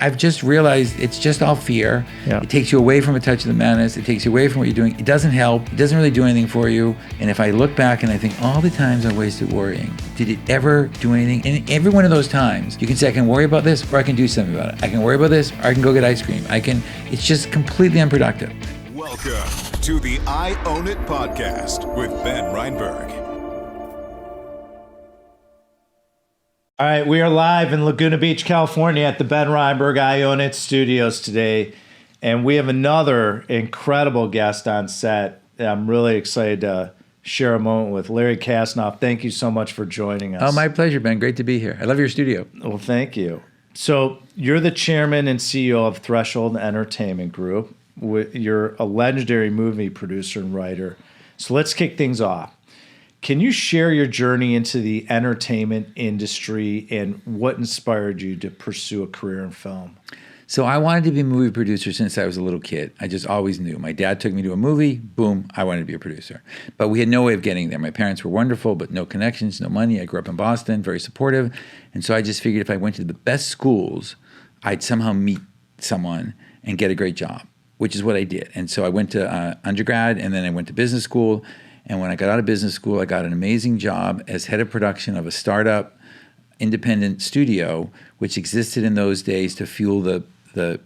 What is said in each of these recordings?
I've just realized it's just all fear. Yeah. It takes you away from a touch of the madness. It takes you away from what you're doing. It doesn't help. It doesn't really do anything for you. And if I look back and I think all the times I wasted worrying, did it ever do anything? And every one of those tims, you can say, I can worry about this or I can do something about it. I can worry about this or I can go get ice cream. It's just completely unproductive. Welcome to the I Own It podcast with Ben Reinberg. All right, we are live in Laguna Beach, California at the Ben Reinberg I Own It studios today. And we have another incredible guest on set that I'm really excited to share a moment with. Larry Kasanoff, thank you so much for joining us. Oh, my pleasure, Ben. Great to be here. I love your studio. Well, thank you. So you're the chairman and CEO of Threshold Entertainment Group. You're a legendary movie producer and writer. So let's kick things off. Can you share your journey into the entertainment industry and what inspired you to pursue a career in film? So I wanted to be a movie producer since I was a little kid. I just always knew. My dad took me to a movie, boom, I wanted to be a producer. But we had no way of getting there. My parents were wonderful, but no connections, no money. I grew up in Boston, very supportive. And so I just figured if I went to the best schools, I'd somehow meet someone and get a great job, which is what I did. And so I went to undergrad, and then I went to business school. And when I got out of business school, I got an amazing job as head of production of a startup independent studio, which existed in those days to fuel the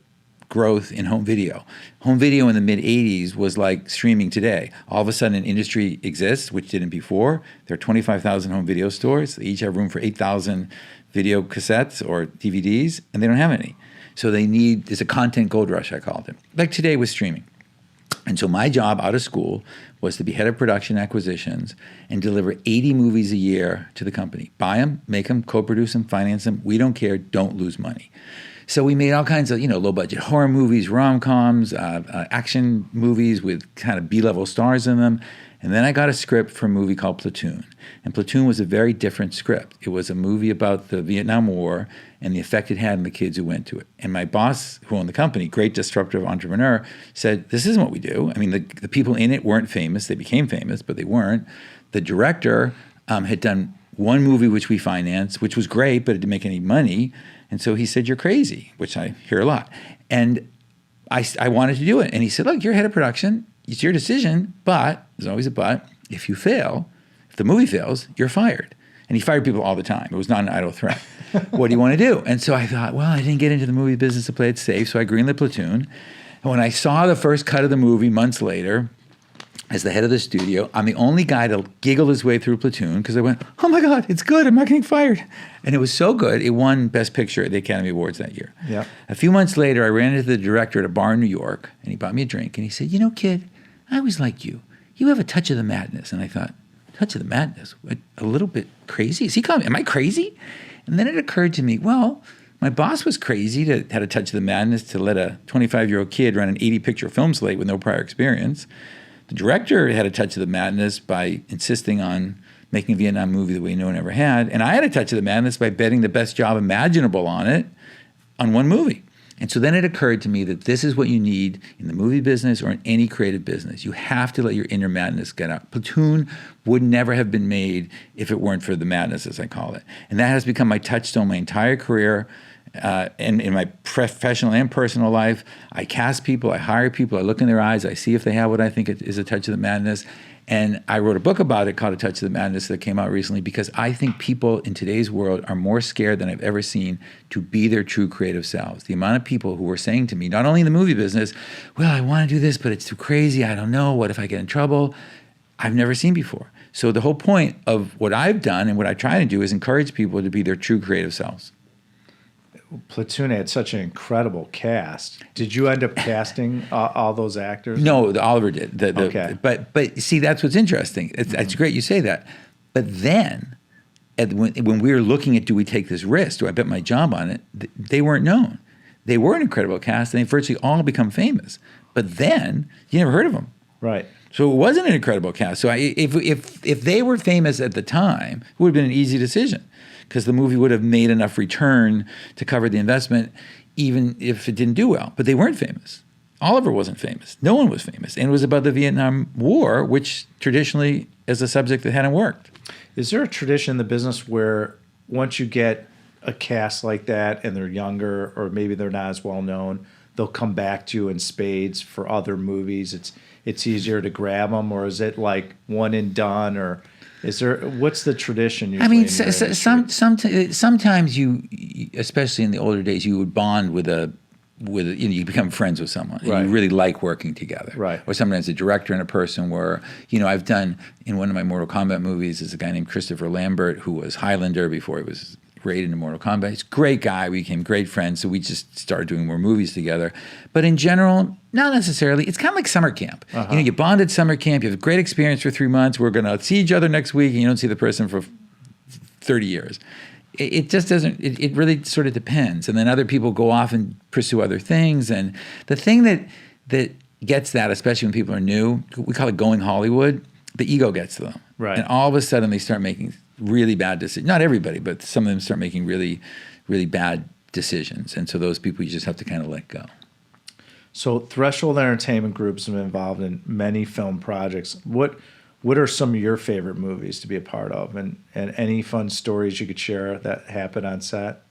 growth in home video. Home video in the mid-'80s was like streaming today. All of a sudden, an industry exists, which didn't before. There are 25,000 home video stores. They each have room for 8,000 video cassettes or DVDs, and they don't have any. So there's a content gold rush, I called it. Like today with streaming. And so my job out of school was to be head of production acquisitions and deliver 80 movies a year to the company. Buy them, make them, co-produce them, finance them. We don't care. Don't lose money. So we made all kinds of, low-budget horror movies, rom-coms, action movies with kind of B-level stars in them. And then I got a script for a movie called Platoon. And Platoon was a very different script. It was a movie about the Vietnam War and the effect it had on the kids who went to it. And my boss, who owned the company, great disruptive entrepreneur, said, this isn't what we do. I mean, the people in it weren't famous. They became famous, but they weren't. The director had done one movie which we financed, which was great, but it didn't make any money. And so he said, you're crazy, which I hear a lot. And I wanted to do it. And he said, look, you're head of production. It's your decision, but, there's always a but, if you fail, if the movie fails, you're fired. And he fired people all the time. It was not an idle threat. What do you want to do? And so I thought, well, I didn't get into the movie business to play it safe, so I greenlit Platoon. And when I saw the first cut of the movie months later, as the head of the studio, I'm the only guy to giggle his way through Platoon because I went, oh my God, it's good. I'm not getting fired. And it was so good, it won Best Picture at the Academy Awards that year. Yeah. A few months later, I ran into the director at a bar in New York, and he bought me a drink, and he said, kid, I always liked you. You have a touch of the madness. And I thought, touch of the madness? A little bit crazy? Is he calling me? Am I crazy? And then it occurred to me, well, my boss was crazy had a touch of the madness to let a 25-year-old kid run an 80-picture film slate with no prior experience. The director had a touch of the madness by insisting on making a Vietnam movie the way no one ever had. And I had a touch of the madness by betting the best job imaginable on it on one movie. And so then it occurred to me that this is what you need in the movie business or in any creative business. You have to let your inner madness get out. Platoon would never have been made if it weren't for the madness, as I call it. And that has become my touchstone my entire career. And in my professional and personal life, I cast people, I hire people, I look in their eyes, I see if they have what I think is a touch of the madness. And I wrote a book about it called A Touch of the Madness that came out recently because I think people in today's world are more scared than I've ever seen to be their true creative selves. The amount of people who were saying to me, not only in the movie business, well, I want to do this, but it's too crazy. I don't know. What if I get in trouble? I've never seen before. So the whole point of what I've done and what I try to do is encourage people to be their true creative selves. Platoon had such an incredible cast. Did you end up casting all those actors? No, Oliver did. Okay. But see, that's what's interesting. It's great you say that. But then, when we were looking at do we take this risk, do I bet my job on it, they weren't known. They were an incredible cast, and they virtually all become famous. But then, you never heard of them. Right. So it wasn't an incredible cast. So if they were famous at the time, it would have been an easy decision because the movie would have made enough return to cover the investment even if it didn't do well. But they weren't famous. Oliver wasn't famous. No one was famous. And it was about the Vietnam War, which traditionally is a subject that hadn't worked. Is there a tradition in the business where once you get a cast like that and they're younger, or maybe they're not as well known, they'll come back to you in spades for other movies? It's easier to grab them, or is it like one and done, or what's the tradition usually? I mean, in your industry? sometimes you, especially in the older days, you would bond with you become friends with someone. And Right. you really like working together. Right. Or sometimes a director and a person where, I've done, in one of my Mortal Kombat movies, is a guy named Christopher Lambert, who was Highlander before he was rated into Mortal Kombat. He's a great guy. We became great friends, so we just started doing more movies together. But in general, not necessarily. It's kind of like summer camp. You bond at summer camp. You have a great experience for 3 months. We're going to see each other next week, and you don't see the person for 30 years. It just doesn't, it really sort of depends. And then other people go off and pursue other things. And the thing that gets that, especially when people are new, we call it going Hollywood, the ego gets to them. Right. And all of a sudden they start making really bad decisions. Not everybody, but some of them start making really, really bad decisions. And so those people you just have to kind of let go. So Threshold Entertainment Group's been involved in many film projects. What are some of your favorite movies to be a part of, and any fun stories you could share that happened on set?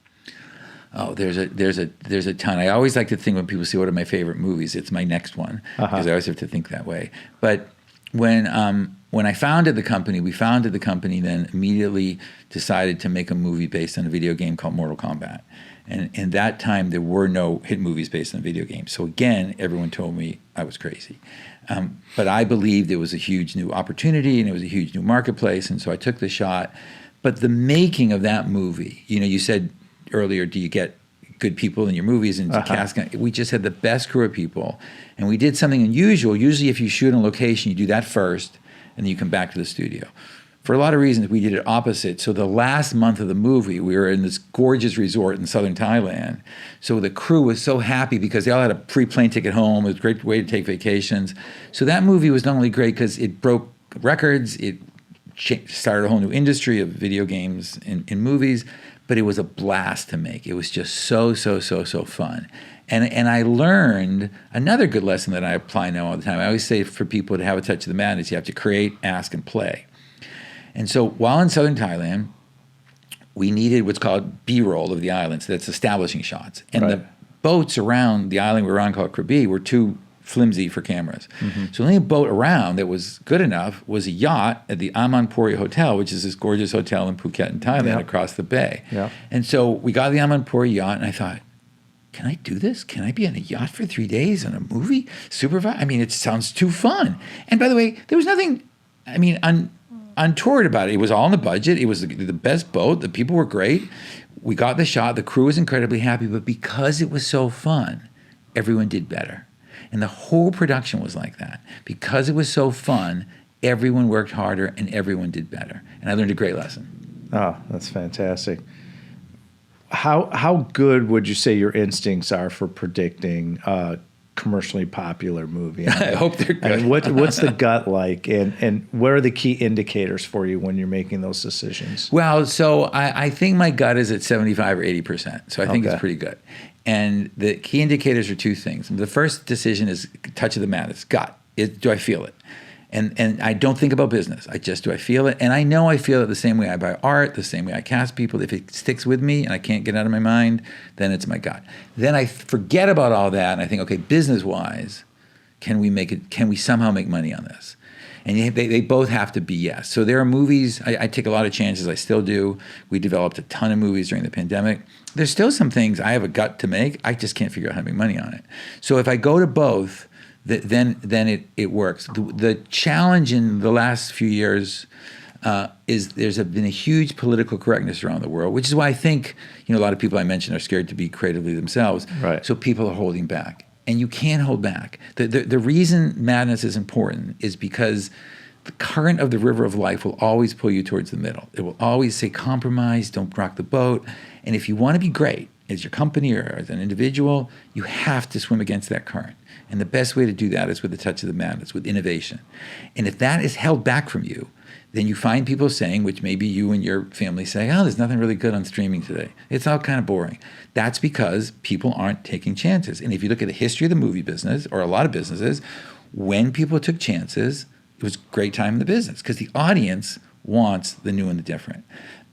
Oh, there's a ton. I always like to think when people say, what are my favorite movies? It's my next one, because I always have to think that way. But when I founded the company, then immediately decided to make a movie based on a video game called Mortal Kombat. And in that time, there were no hit movies based on video games. So again, everyone told me I was crazy. But I believed it was a huge new opportunity and it was a huge new marketplace. And so I took the shot. But the making of that movie, you said earlier, do you get good people in your movies and cast? We just had the best crew of people. And we did something unusual. Usually if you shoot on location, you do that first and then you come back to the studio. For a lot of reasons, we did it opposite. So the last month of the movie, we were in this gorgeous resort in southern Thailand. So the crew was so happy because they all had a free plane ticket home. It was a great way to take vacations. So that movie was not only great because it broke records, it started a whole new industry of video games in movies, but it was a blast to make. It was just so fun. And I learned another good lesson that I apply now all the time. I always say for people to have a touch of the madness, you have to create, ask, and play. And so while in southern Thailand, we needed what's called B-roll of the island. So that's establishing shots. And the boats around the island we were on called Krabi were too flimsy for cameras. So the only boat around that was good enough was a yacht at the Amanpuri Hotel, which is this gorgeous hotel in Phuket in Thailand across the bay. And so we got the Amanpuri yacht and I thought, can I do this? Can I be on a yacht for 3 days on a movie? Supervise? I mean, it sounds too fun. And by the way, there was nothing, untoward about it. It was all in the budget. It was the best boat. The people were great. We got the shot. The crew was incredibly happy. But because it was so fun, everyone did better. And the whole production was like that. Because it was so fun, everyone worked harder and everyone did better. And I learned a great lesson. Oh, that's fantastic. How good would you say your instincts are for predicting commercially popular movie? I hope they're good. What's the gut like, and what are the key indicators for you when you're making those decisions? Well, so I think my gut is at 75 or 80%. So I think it's pretty good. And the key indicators are two things. The first decision is touch of the madness, gut. Do I feel it? And I don't think about business. Do I feel it? And I know I feel it the same way I buy art, the same way I cast people. If it sticks with me and I can't get it out of my mind, then it's my gut. Then I forget about all that and I think, okay, business-wise, can we somehow make money on this? And they both have to be yes. So there are movies, I take a lot of chances, I still do. We developed a ton of movies during the pandemic. There's still some things I have a gut to make, I just can't figure out how to make money on it. So if I go to both, then it works. The challenge in the last few years is there's been a huge political correctness around the world, which is why I think a lot of people I mentioned are scared to be creatively themselves. Right. So people are holding back, and you can't hold back. The reason madness is important is because the current of the river of life will always pull you towards the middle. It will always say compromise, don't rock the boat. And if you want to be great as your company or as an individual, you have to swim against that current. And the best way to do that is with a touch of the madness, with innovation. And if that is held back from you, then you find people saying, which maybe you and your family say, oh, there's nothing really good on streaming today. It's all kind of boring. That's because people aren't taking chances. And if you look at the history of the movie business, or a lot of businesses, when people took chances, it was a great time in the business because the audience wants the new and the different.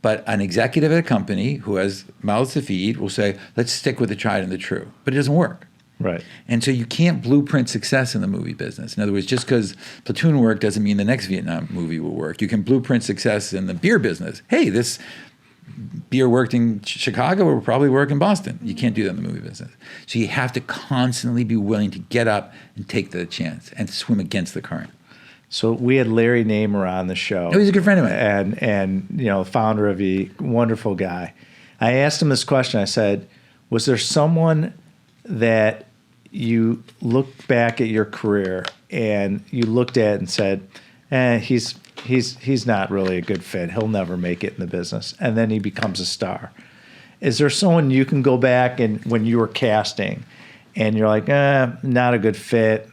But an executive at a company who has mouths to feed will say, let's stick with the tried and the true. But it doesn't work. Right. And so you can't blueprint success in the movie business. In other words, just because Platoon worked doesn't mean the next Vietnam movie will work. You can blueprint success in the beer business. Hey, this beer worked in Chicago, it will probably work in Boston. You can't do that in the movie business. So you have to constantly be willing to get up and take the chance and swim against the current. So we had Larry Namer on the show. Oh, he's a good friend of mine. And founder of E, wonderful guy. I asked him this question. I said, was there someone that you looked back at your career and you looked at and said, he's not really a good fit. He'll never make it in the business. And then he becomes a star. Is there someone you can go back and when you were casting and you're like, not a good fit,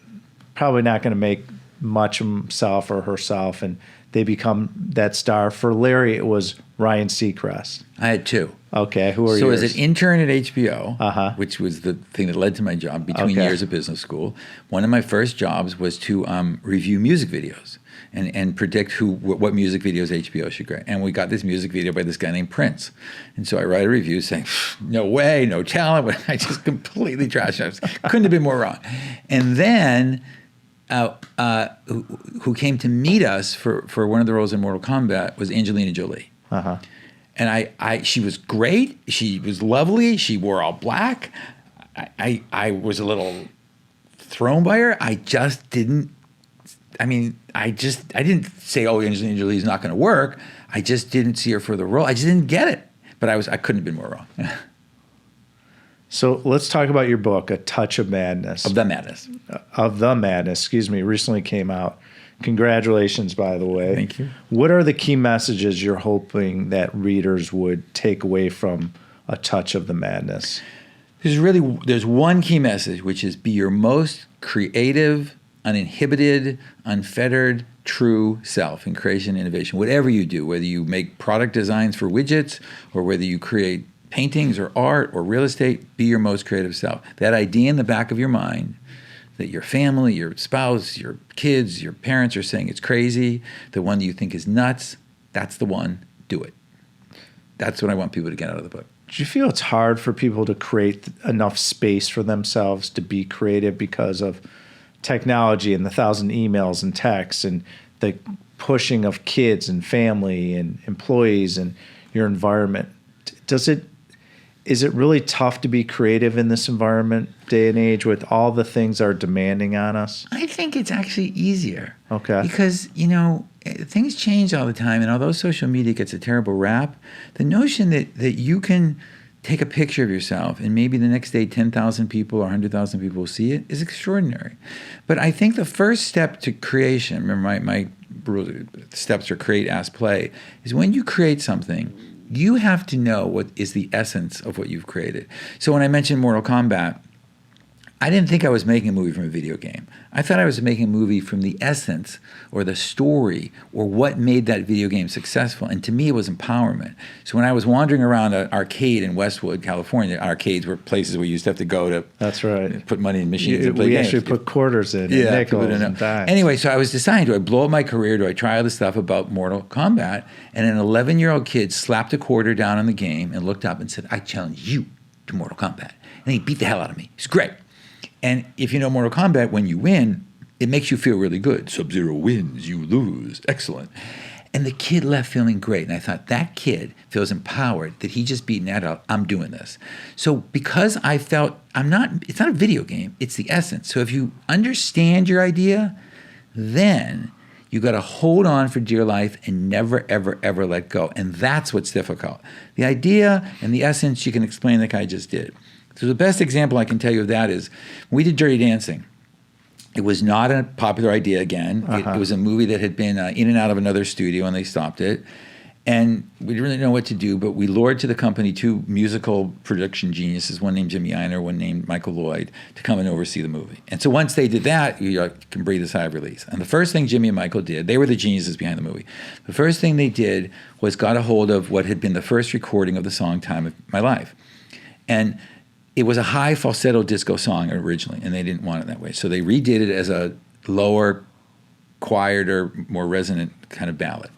probably not going to make much of himself or herself, and they become that star? For Larry, it was Ryan Seacrest. I had two. Okay, who are so yours? as an intern at HBO, which was the thing that led to my job between years of business school, one of my first jobs was to review music videos and predict what music videos HBO should create. And we got this music video by this guy named Prince. And so I write a review saying, no way, no talent. But I just completely trashed it. Couldn't have been more wrong. And then who came to meet us for one of the roles in Mortal Kombat was Angelina Jolie. And she was great. She was lovely. She wore all black. I was a little thrown by her. I didn't say, oh, Angelina Jolie is not going to work. I just didn't see her for the role. I just didn't get it. But I couldn't have been more wrong. So let's talk about your book, A Touch of Madness. Of the Madness. Recently came out. Congratulations, by the way. Thank you. What are the key messages you're hoping that readers would take away from A Touch of the Madness? There's one key message, which is be your most creative, uninhibited, unfettered, true self in creation and innovation. Whatever you do, whether you make product designs for widgets or whether you create paintings or art or real estate, be your most creative self. That idea in the back of your mind that your family, your spouse, your kids, your parents are saying it's crazy, the one that you think is nuts, that's the one, do it. That's what I want people to get out of the book. Do you feel it's hard for people to create enough space for themselves to be creative because of technology and the 1,000 emails and texts and the pushing of kids and family and employees and your environment? Is it really tough to be creative in this environment, day and age, with all the things that are demanding on us? I think it's actually easier. Okay. Because, things change all the time, and although social media gets a terrible rap, the notion that you can take a picture of yourself and maybe the next day 10,000 people or 100,000 people will see it is extraordinary. But I think the first step to creation, remember my steps are create, ask, play, is when you create something, you have to know what is the essence of what you've created. So when I mentioned Mortal Kombat, I didn't think I was making a movie from a video game. I thought I was making a movie from the essence or the story or what made that video game successful. And to me, it was empowerment. So when I was wandering around an arcade in Westwood, California, arcades were places we used to have to go to. That's right. Put money in machines and play games. We actually put quarters in, and nickels and dimes. Anyway, so I was deciding, do I blow up my career? Do I try all this stuff about Mortal Kombat? And an 11-year-old kid slapped a quarter down on the game and looked up and said, I challenge you to Mortal Kombat. And he beat the hell out of me. It's great. And if you know Mortal Kombat, when you win, it makes you feel really good. Sub-Zero wins, you lose. Excellent. And the kid left feeling great. And I thought, that kid feels empowered that he just beat an adult. I'm doing this. So because I felt it's not a video game, it's the essence. So if you understand your idea, then you got to hold on for dear life and never, ever, ever let go. And that's what's difficult. The idea and the essence you can explain like I just did. So the best example I can tell you of that is when we did Dirty Dancing. It was not a popular idea again. It was a movie that had been in and out of another studio and they stopped it. And we didn't really know what to do, but we lured to the company two musical production geniuses, one named Jimmy Einer, one named Michael Lloyd, to come and oversee the movie. And so once they did that, you can breathe a sigh of release. And the first thing Jimmy and Michael did, they were the geniuses behind the movie. The first thing they did was got a hold of what had been the first recording of the song Time of My Life. And it was a high falsetto disco song originally, and they didn't want it that way. So they redid it as a lower, quieter, more resonant kind of ballad.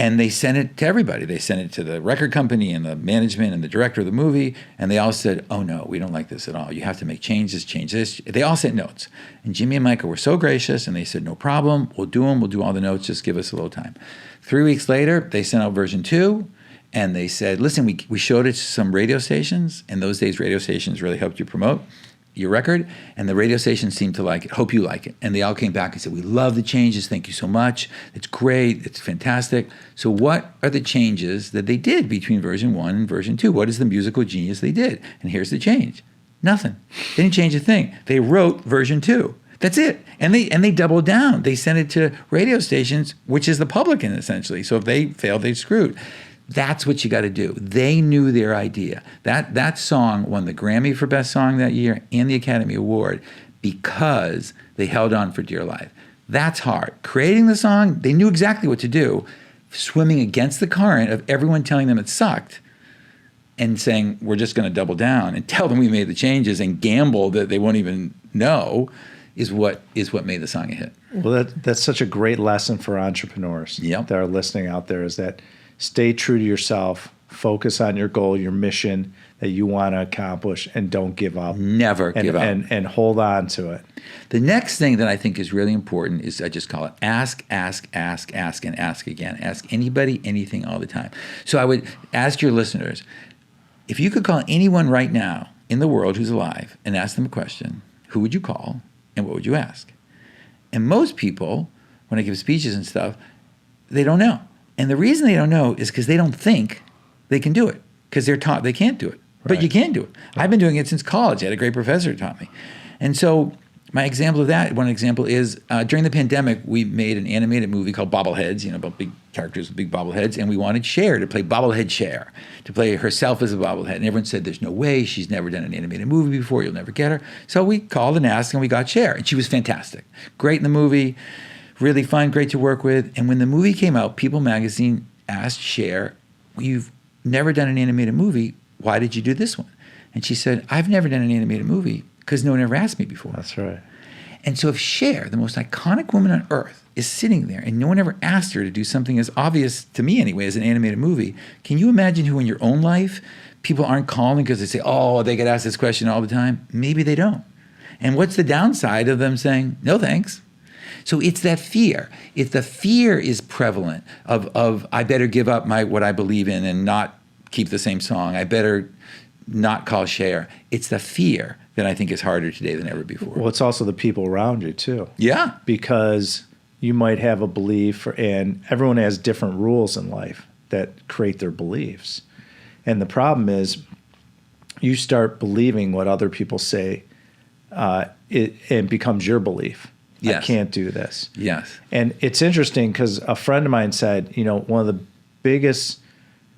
And they sent it to everybody. They sent it to the record company and the management and the director of the movie. And they all said, oh, no, we don't like this at all. You have to make changes, change this. They all sent notes. And Jimmy and Michael were so gracious. And they said, no problem. We'll do them. We'll do all the notes. Just give us a little time. 3 weeks later, they sent out version 2. And they said, listen, we showed it to some radio stations. In those days, radio stations really helped you promote your record, and the radio stations seemed to like it. Hope you like it. And they all came back and said, we love the changes. Thank you so much. It's great. It's fantastic. So what are the changes that they did between version 1 and version 2? What is the musical genius they did? And here's the change. Nothing. They didn't change a thing. They wrote version 2. That's it. And they doubled down. They sent it to radio stations, which is the publican essentially. So if they failed, they screwed. That's what you got to do. They knew their idea. That song won the Grammy for Best Song that year and the Academy Award because they held on for dear life. That's hard. Creating the song, they knew exactly what to do. Swimming against the current of everyone telling them it sucked and saying, we're just going to double down and tell them we made the changes and gamble that they won't even know is what made the song a hit. Well, that's such a great lesson for entrepreneurs that are listening out there, is that stay true to yourself, focus on your goal, your mission that you want to accomplish, and don't give up. Never give up. And hold on to it. The next thing that I think is really important is, I just call it ask, ask, ask, ask, and ask again. Ask anybody, anything, all the time. So I would ask your listeners, if you could call anyone right now in the world who's alive and ask them a question, who would you call and what would you ask? And most people, when I give speeches and stuff, they don't know. And the reason they don't know is because they don't think they can do it, because they're taught they can't do it. But Right. you can do it. I've been doing it since college. I had a great professor who taught me. And so my example of that, one example is during the pandemic, we made an animated movie called Bobbleheads, about big characters with big bobbleheads. And we wanted Cher to play Bobblehead Cher, to play herself as a bobblehead. And everyone said, there's no way. She's never done an animated movie before. You'll never get her. So we called and asked, and we got Cher. And she was fantastic. Great in the movie. Really fun, great to work with. And when the movie came out, People magazine asked Cher, you've never done an animated movie. Why did you do this one? And she said, I've never done an animated movie because no one ever asked me before. That's right. And so if Cher, the most iconic woman on earth, is sitting there and no one ever asked her to do something as obvious, to me anyway, as an animated movie, can you imagine who in your own life people aren't calling because they say, oh, they get asked this question all the time? Maybe they don't. And what's the downside of them saying, no thanks? So it's that fear. If the fear is prevalent of I better give up what I believe in and not keep the same song. I better not call Cher. It's the fear that I think is harder today than ever before. Well, it's also the people around you too. Yeah. Because you might have a belief, and everyone has different rules in life that create their beliefs. And the problem is you start believing what other people say, it becomes your belief. Yes. I can't do this. Yes. And it's interesting because a friend of mine said, one of the biggest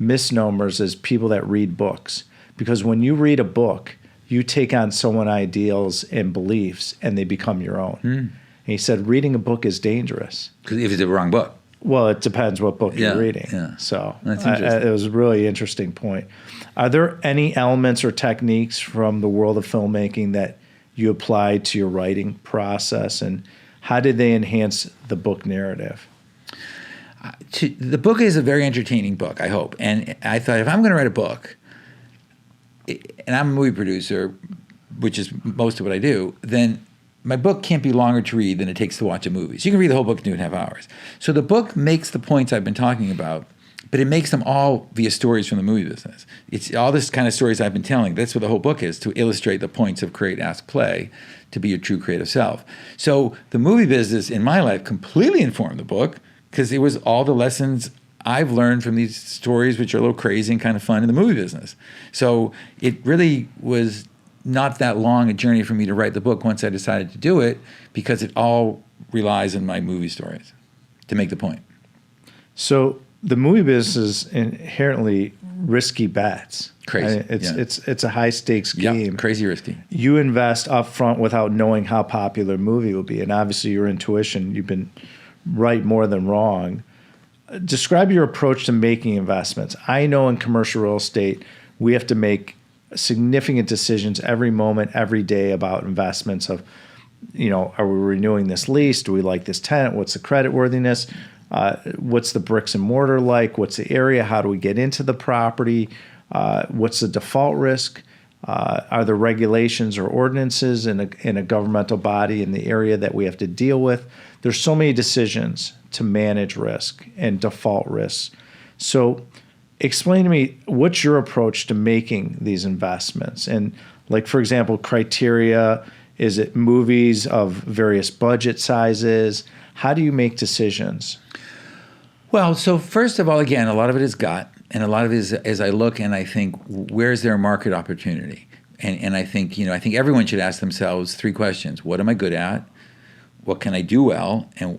misnomers is people that read books. Because when you read a book, you take on someone's ideals and beliefs, and they become your own. And he said reading a book is dangerous. Because if it's the wrong book. Well, it depends what book you're reading. Yeah. So That's interesting. it was a really interesting point. Are there any elements or techniques from the world of filmmaking that you applied to your writing process, and how did they enhance the book narrative? The book is a very entertaining book, I hope. And I thought, if I'm going to write a book, and I'm a movie producer, which is most of what I do, then my book can't be longer to read than it takes to watch a movie. So you can read the whole book in 2.5 hours. So the book makes the points I've been talking about, but it makes them all via stories from the movie business. It's all this kind of stories I've been telling. That's what the whole book is, to illustrate the points of create, ask, play, to be your true creative self. So the movie business in my life completely informed the book, because it was all the lessons I've learned from these stories, which are a little crazy and kind of fun in the movie business. So it really was not that long a journey for me to write the book once I decided to do it, because it all relies on my movie stories to make the point. So the movie business is inherently risky bets. Crazy. It's a high stakes game. Yeah, crazy risky. You invest up front without knowing how popular a movie will be. And obviously your intuition, you've been right more than wrong. Describe your approach to making investments. I know in commercial real estate, we have to make significant decisions every moment, every day about investments of, are we renewing this lease? Do we like this tenant? What's the credit worthiness? What's the bricks and mortar like? What's the area? How do we get into the property? What's the default risk? Are there regulations or ordinances in a governmental body in the area that we have to deal with? There's so many decisions to manage risk and default risks. So explain to me, what's your approach to making these investments? And like, for example, criteria, is it movies of various budget sizes? How do you make decisions? Well, so first of all, again, a lot of it is gut. And a lot of it is as I look and I think, where is there a market opportunity? And I think, I think everyone should ask themselves 3 questions. What am I good at? What can I do well? And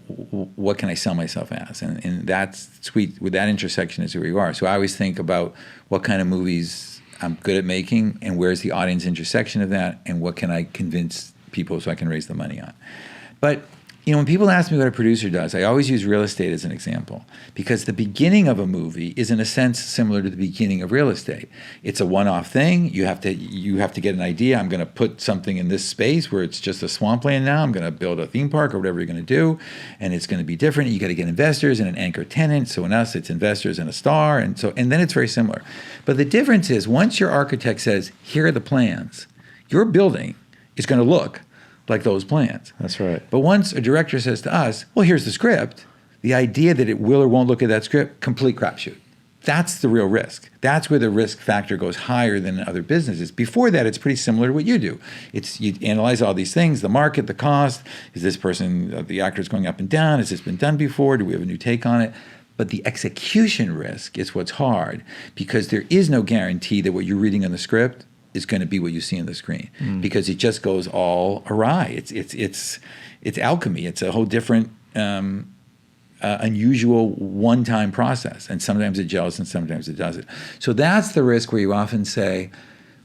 what can I sell myself as? And that's sweet. With that intersection is where you are. So I always think about what kind of movies I'm good at making and where's the audience intersection of that and what can I convince people so I can raise the money on. But when people ask me what a producer does, I always use real estate as an example because the beginning of a movie is in a sense similar to the beginning of real estate. It's a one-off thing. You have to get an idea. I'm going to put something in this space where it's just a swampland now. I'm going to build a theme park or whatever you're going to do, and it's going to be different. You got to get investors and an anchor tenant. So in us, it's investors and a star, and then it's very similar. But the difference is once your architect says, "Here are the plans," your building is going to look like those plans. That's right. But once a director says to us, well, here's the script, the idea that it will or won't look at that script, complete crapshoot. That's the real risk. That's where the risk factor goes higher than in other businesses. Before that, it's pretty similar to what you do. You analyze all these things, the market, the cost. Is this person, the actor's going up and down? Has this been done before? Do we have a new take on it? But the execution risk is what's hard because there is no guarantee that what you're reading in the script is going to be what you see on the screen because it just goes all awry. It's alchemy. It's a whole different, unusual one-time process. And sometimes it gels and sometimes it doesn't. So that's the risk where you often say,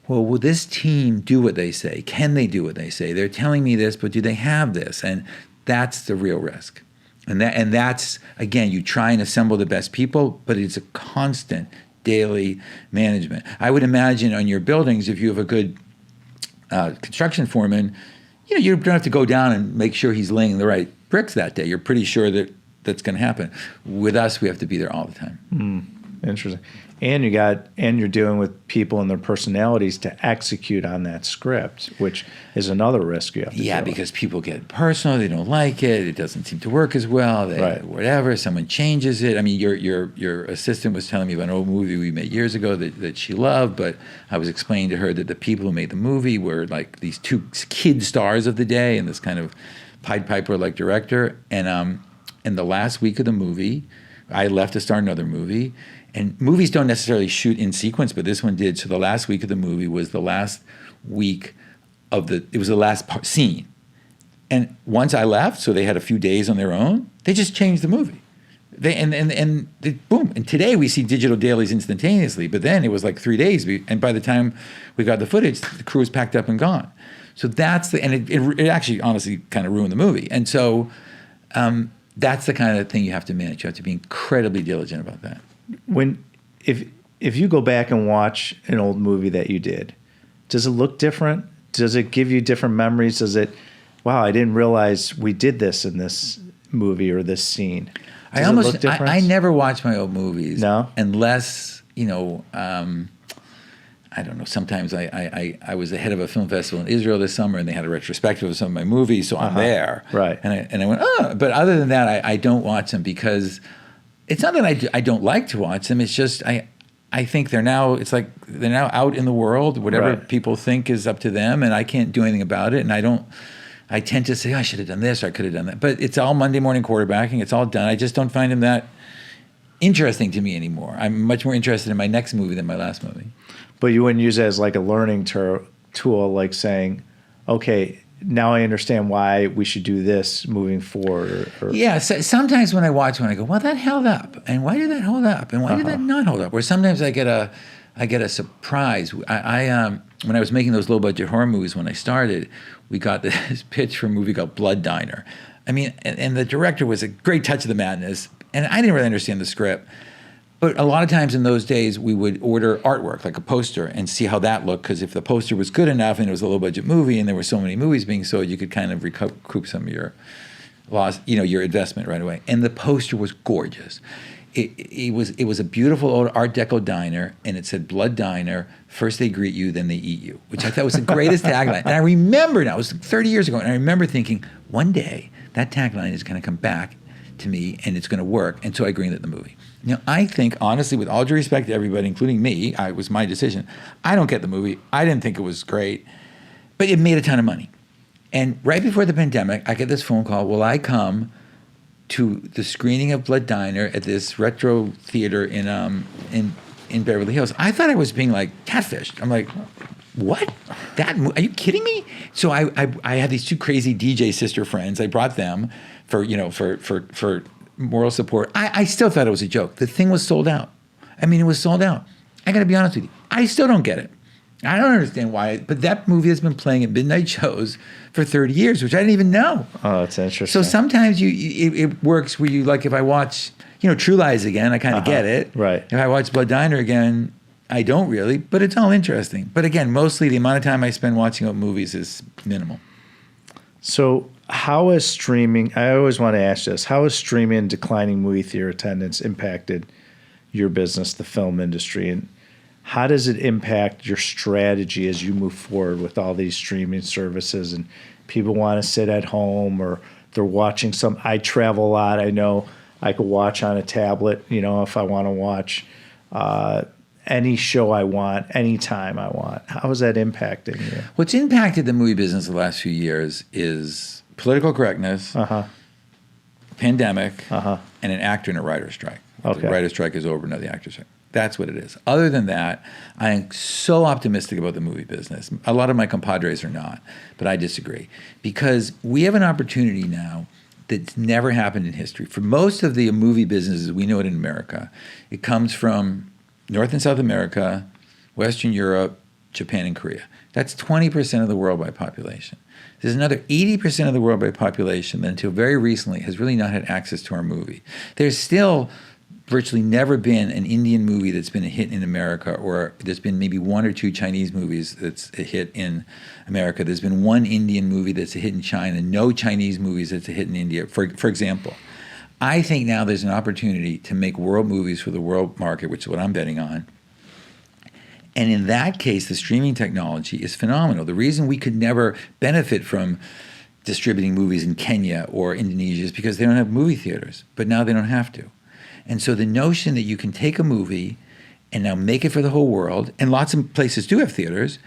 well, will this team do what they say? Can they do what they say? They're telling me this, but do they have this? And that's the real risk. And that's, again, you try and assemble the best people, but it's a constant daily management. I would imagine on your buildings, if you have a good construction foreman, you don't have to go down and make sure he's laying the right bricks that day. You're pretty sure that that's going to happen. With us, we have to be there all the time. Interesting. And you're dealing with people and their personalities to execute on that script, which is another risk you have to deal with. Because people get personal, they don't like it, it doesn't seem to work as well, whatever, someone changes it. I mean, your assistant was telling me about an old movie we made years ago that she loved, but I was explaining to her that the people who made the movie were like these 2 kid stars of the day and this kind of Pied Piper-like director. And in the last week of the movie, I left to start another movie. And movies don't necessarily shoot in sequence, but this one did. So the last week of the movie was the last week it was the last scene. And once I left, so they had a few days on their own, they just changed the movie. Boom. And today we see digital dailies instantaneously, but then it was like 3 days. And by the time we got the footage, the crew was packed up and gone. So it actually honestly kind of ruined the movie. And so that's the kind of thing you have to manage. You have to be incredibly diligent about that. If you go back and watch an old movie that you did, does it look different? Does it give you different memories? Wow, I didn't realize we did this in this movie or this scene. Does it look different? I never watch my old movies. No? Unless, I don't know, sometimes I was the head of a film festival in Israel this summer and they had a retrospective of some of my movies, so I'm there. Right. And I went, oh, but other than that, I don't watch them because it's not that I don't like to watch them. It's just I think they're now out in the world. Whatever people think is up to them, and I can't do anything about it. And I tend to say, I should have done this or I could have done that. But it's all Monday morning quarterbacking. It's all done. I just don't find them that interesting to me anymore. I'm much more interested in my next movie than my last movie. But you wouldn't use it as like a learning tool, like saying, okay, now I understand why we should do this moving forward. Yeah, so sometimes when I watch one, I go, well, that held up. And why did that hold up? And why did that not hold up? Or sometimes I get a surprise. I when I was making those low-budget horror movies when I started, we got this pitch for a movie called Blood Diner. I mean, and the director was a great touch of the madness. And I didn't really understand the script. But a lot of times in those days, we would order artwork, like a poster, and see how that looked. Because if the poster was good enough and it was a low-budget movie and there were so many movies being sold, you could kind of recoup some of your lost, your investment right away. And the poster was gorgeous. It was a beautiful old Art Deco diner, and it said Blood Diner. First they greet you, then they eat you, which I thought was the greatest tagline. And I remember now, it was 30 years ago, and I remember thinking, one day that tagline is going to come back to me, and it's going to work. And so I greenlit the movie. I think, honestly, with all due respect to everybody, including me, it was my decision. I don't get the movie. I didn't think it was great, but it made a ton of money. And right before the pandemic, I get this phone call, will I come to the screening of Blood Diner at this retro theater in Beverly Hills? I thought I was being like catfished. I'm like, what? Are you kidding me? So I had these two crazy DJ sister friends. I brought them for moral support. I still thought it was a joke. The thing was sold out. I mean, it was sold out. I got to be honest with you. I still don't get it. I don't understand why, but that movie has been playing at midnight shows for 30 years, which I didn't even know. Oh, that's interesting. So sometimes it works where you, like, if I watch, True Lies again, I kind of get it. Right. If I watch Blood Diner again, I don't really, but it's all interesting. But again, mostly the amount of time I spend watching old movies is minimal. So how is streaming, I always want to ask this, how has streaming and declining movie theater attendance impacted your business, the film industry, and how does it impact your strategy as you move forward with all these streaming services and people want to sit at home or they're watching I travel a lot. I know I could watch on a tablet, if I want to watch any show I want, anytime I want. How is that impacting you? What's impacted the movie business the last few years is political correctness, pandemic, and an actor and a writer's strike. Okay. The writer's strike is over, now the actor's strike. That's what it is. Other than that, I am so optimistic about the movie business. A lot of my compadres are not, but I disagree. Because we have an opportunity now that's never happened in history. For most of the movie businesses, we know it in America, it comes from North and South America, Western Europe, Japan, and Korea. That's 20% of the world by population. There's another 80% of the world by population that until very recently has really not had access to our movie. There's still virtually never been an Indian movie that's been a hit in America, or there's been maybe one or two Chinese movies that's a hit in America. There's been one Indian movie that's a hit in China, no Chinese movies that's a hit in India, for example. I think now there's an opportunity to make world movies for the world market, which is what I'm betting on. And in that case, the streaming technology is phenomenal. The reason we could never benefit from distributing movies in Kenya or Indonesia is because they don't have movie theaters, but now they don't have to. And so the notion that you can take a movie and now make it for the whole world, and lots of places do have theaters,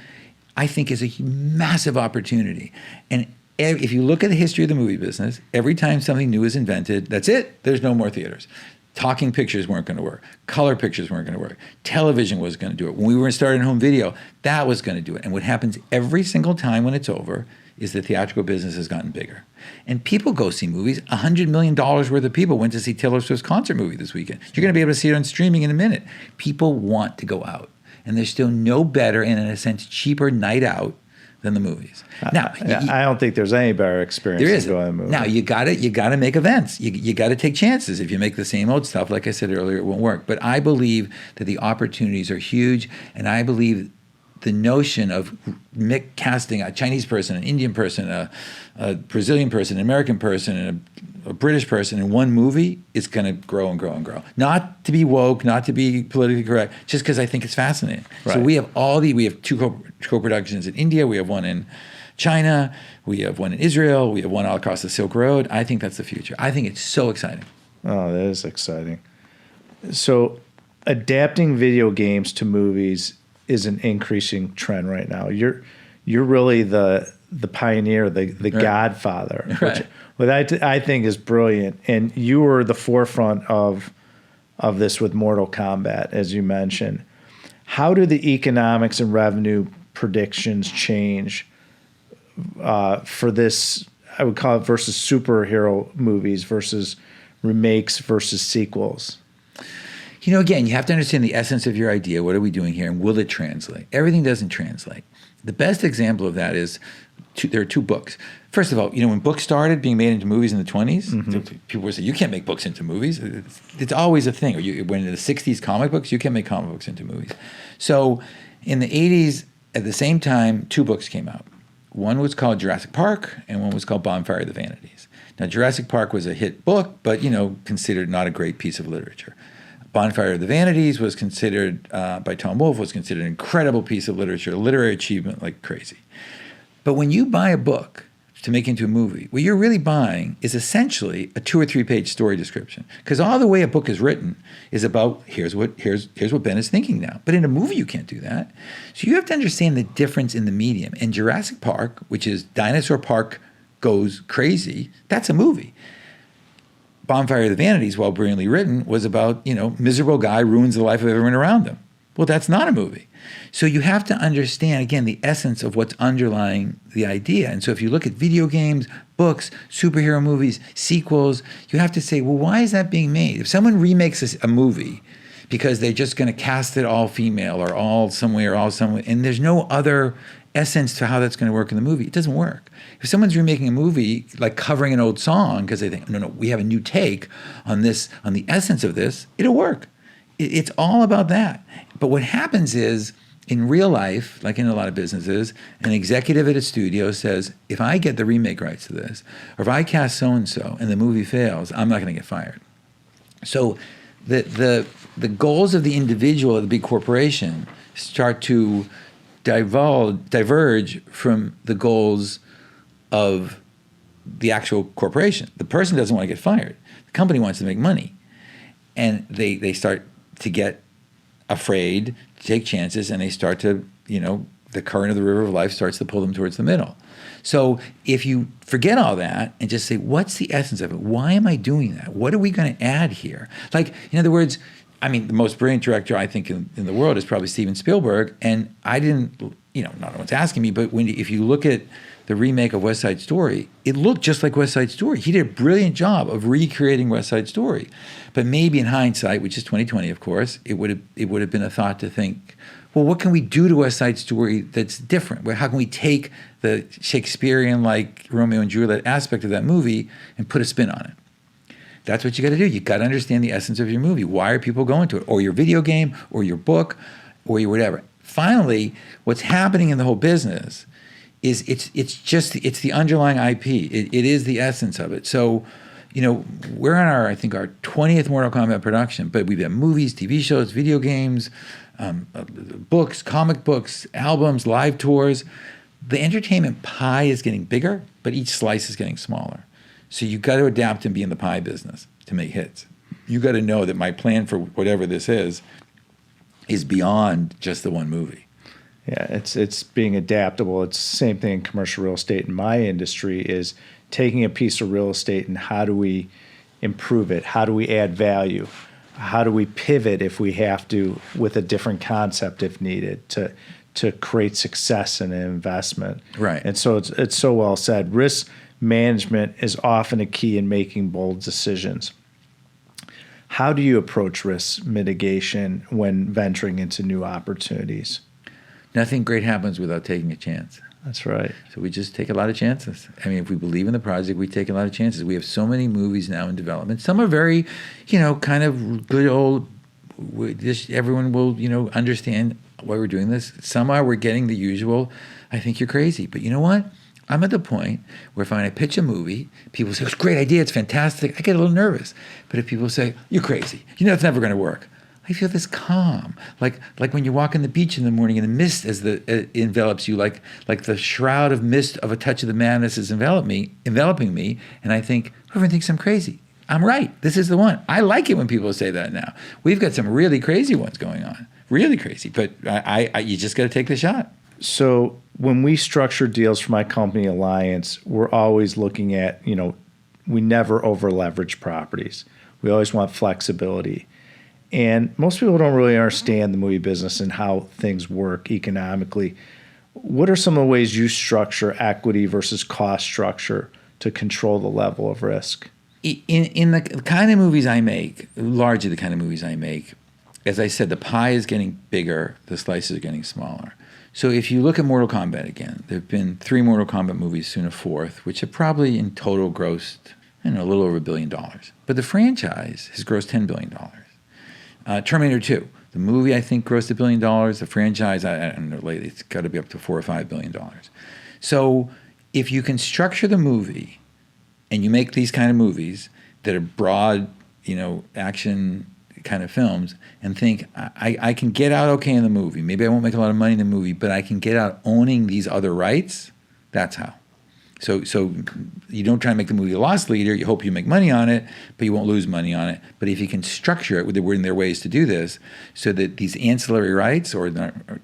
I think is a massive opportunity. And if you look at the history of the movie business, every time something new is invented, that's it. There's no more theaters. Talking pictures weren't going to work. Color pictures weren't going to work. Television was going to do it. When we were starting home video, that was going to do it. And what happens every single time when it's over is the theatrical business has gotten bigger. And people go see movies. $100 million worth of people went to see Taylor Swift's concert movie this weekend. You're going to be able to see it on streaming in a minute. People want to go out. And there's still no better and, in a sense, cheaper night out than the movies. Now, I don't think there's any better experience there than going to a movie. Now, you got to make events. You got to take chances. If you make the same old stuff, like I said earlier, it won't work. But I believe that the opportunities are huge, and I believe the notion of casting a Chinese person, an Indian person, a Brazilian person, an American person, and a British person in one movie is going to grow and grow and grow. Not to be woke, not to be politically correct, just because I think it's fascinating. Right. So we have two co-productions in India, we have one in China, we have one in Israel, we have one all across the Silk Road. I think that's the future. I think it's so exciting. Oh, that is exciting. So adapting video games to movies is an increasing trend right now. You're really the pioneer, the right. Godfather, right. which I think is brilliant. And you were the forefront of this with Mortal Kombat, as you mentioned. How do the economics and revenue predictions change for this, I would call it, versus superhero movies versus remakes versus sequels? Again, you have to understand the essence of your idea. What are we doing here? And will it translate? Everything doesn't translate. The best example of that is there are two books. First of all, when books started being made into movies in the 20s, mm-hmm. people would say, you can't make books into movies. It's always a thing. Or when in the 60s, comic books, you can't make comic books into movies. So in the 80s, at the same time, two books came out. one was called Jurassic Park and one was called Bonfire of the Vanities. Now, Jurassic Park was a hit book, but, considered not a great piece of literature. Bonfire of the Vanities was considered, by Tom Wolfe, was considered an incredible piece of literature, literary achievement like crazy. But when you buy a book to make into a movie, what you're really buying is essentially a 2 or 3 page story description. Because all the way a book is written is about here's what Ben is thinking now. But in a movie, you can't do that. So you have to understand the difference in the medium. And Jurassic Park, which is Dinosaur Park goes crazy, that's a movie. Bonfire of the Vanities, while brilliantly written, was about, miserable guy ruins the life of everyone around him. Well, that's not a movie. So you have to understand, again, the essence of what's underlying the idea. And so if you look at video games, books, superhero movies, sequels, you have to say, well, why is that being made? If someone remakes a movie because they're just going to cast it all female or all somewhere, and there's no other essence to how that's going to work in the movie, it doesn't work. If someone's remaking a movie, like covering an old song because they think, no, we have a new take on this, on the essence of this, it'll work. It's all about that. But what happens is, in real life, like in a lot of businesses, an executive at a studio says, if I get the remake rights to this, or if I cast so-and-so and the movie fails, I'm not going to get fired. So the goals of the individual at the big corporation start to diverge from the goals of the actual corporation. The person doesn't want to get fired. The company wants to make money. And they start to get afraid to take chances, and they start to, the current of the river of life starts to pull them towards the middle. So if you forget all that and just say, what's the essence of it? Why am I doing that? What are we going to add here? Like, in other words, the most brilliant director I think in the world is probably Steven Spielberg. And I didn't, not one's asking me, but if you look at the remake of West Side Story, it looked just like West Side Story. He did a brilliant job of recreating West Side Story. But maybe in hindsight, which is 2020, of course, it would have been a thought to think, well, what can we do to West Side Story that's different? How can we take the Shakespearean, like Romeo and Juliet aspect of that movie and put a spin on it? That's what you got to do. You got to understand the essence of your movie. Why are people going to it? Or your video game, or your book, or your whatever. Finally, what's happening in the whole business is it's the underlying IP. It is the essence of it. So, we're on our 20th Mortal Kombat production, but we've got movies, TV shows, video games, books, comic books, albums, live tours. The entertainment pie is getting bigger, but each slice is getting smaller. So you got to adapt and be in the pie business to make hits. You got to know that my plan for whatever this is beyond just the one movie. Yeah, it's being adaptable. It's the same thing in commercial real estate in my industry, is taking a piece of real estate and how do we improve it? How do we add value? How do we pivot if we have to with a different concept if needed to create success in an investment? Right. And so it's so well said. Risk management is often a key in making bold decisions. How do you approach risk mitigation when venturing into new opportunities? Nothing great happens without taking a chance. That's right. So we just take a lot of chances. If we believe in the project, we take a lot of chances. We have so many movies now in development. Some are very, kind of good old, just everyone will, understand why we're doing this. Some we're getting the usual, I think you're crazy. But you know what? I'm at the point where if I pitch a movie, people say, it's a great idea, it's fantastic. I get a little nervous. But if people say, you're crazy, it's never going to work, I feel this calm, like when you walk on the beach in the morning and the mist envelops you, like the shroud of mist of a touch of the madness is enveloping me, and I think, whoever thinks I'm crazy, I'm right. This is the one. I like it when people say that now. We've got some really crazy ones going on, really crazy, but you just got to take the shot. So when we structure deals for my company, Alliance, we're always looking at, we never over leverage properties. We always want flexibility. And most people don't really understand the movie business and how things work economically. What are some of the ways you structure equity versus cost structure to control the level of risk? In the kind of movies I make, largely the kind of movies I make, as I said, the pie is getting bigger, the slices are getting smaller. So if you look at Mortal Kombat again, there have been 3 Mortal Kombat movies, soon a 4th, which have probably in total grossed, a little over $1 billion. But the franchise has grossed $10 billion. Terminator 2, the movie I think grossed $1 billion. The franchise, I don't know, lately it's got to be up to $4 or $5 billion. So if you can structure the movie and you make these kind of movies that are broad, action kind of films, and think, I can get out okay in the movie. Maybe I won't make a lot of money in the movie, but I can get out owning these other rights. That's how. So you don't try to make the movie a loss leader. You hope you make money on it, but you won't lose money on it. But if you can structure it, there are ways to do this, so that these ancillary rights, or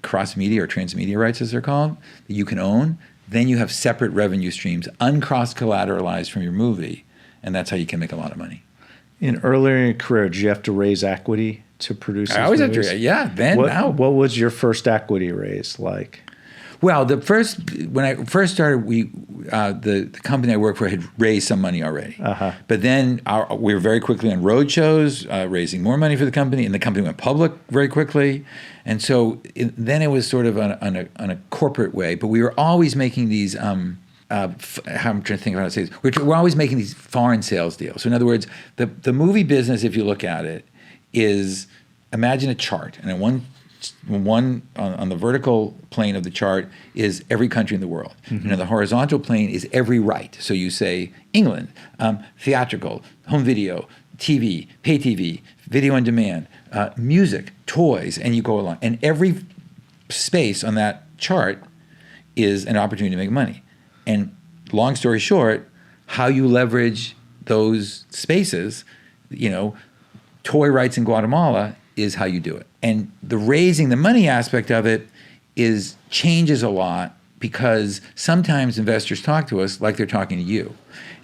cross-media or transmedia rights as they're called, that you can own, then you have separate revenue streams, uncross-collateralized from your movie, and that's how you can make a lot of money. Earlier in your career, did you have to raise equity to produce these I always movies? have to, yeah, then, now. What was your first equity raise like? Well, when I first started, the company I worked for had raised some money already. But then we were very quickly on road shows, raising more money for the company, and the company went public very quickly. And so then it was sort of on a corporate way, but we were always making these. I'm trying to think of how to say this. We're always making these foreign sales deals. So in other words, the movie business, if you look at it, is, imagine a chart, and on the vertical plane of the chart is every country in the world. And on the horizontal plane is every right. So you say England, theatrical, home video, TV, pay TV, video on demand, music, toys, and you go along. And every space on that chart is an opportunity to make money. And long story short, how you leverage those spaces, toy rights in Guatemala is how you do it. And the raising the money aspect of it changes a lot, because sometimes investors talk to us like they're talking to you.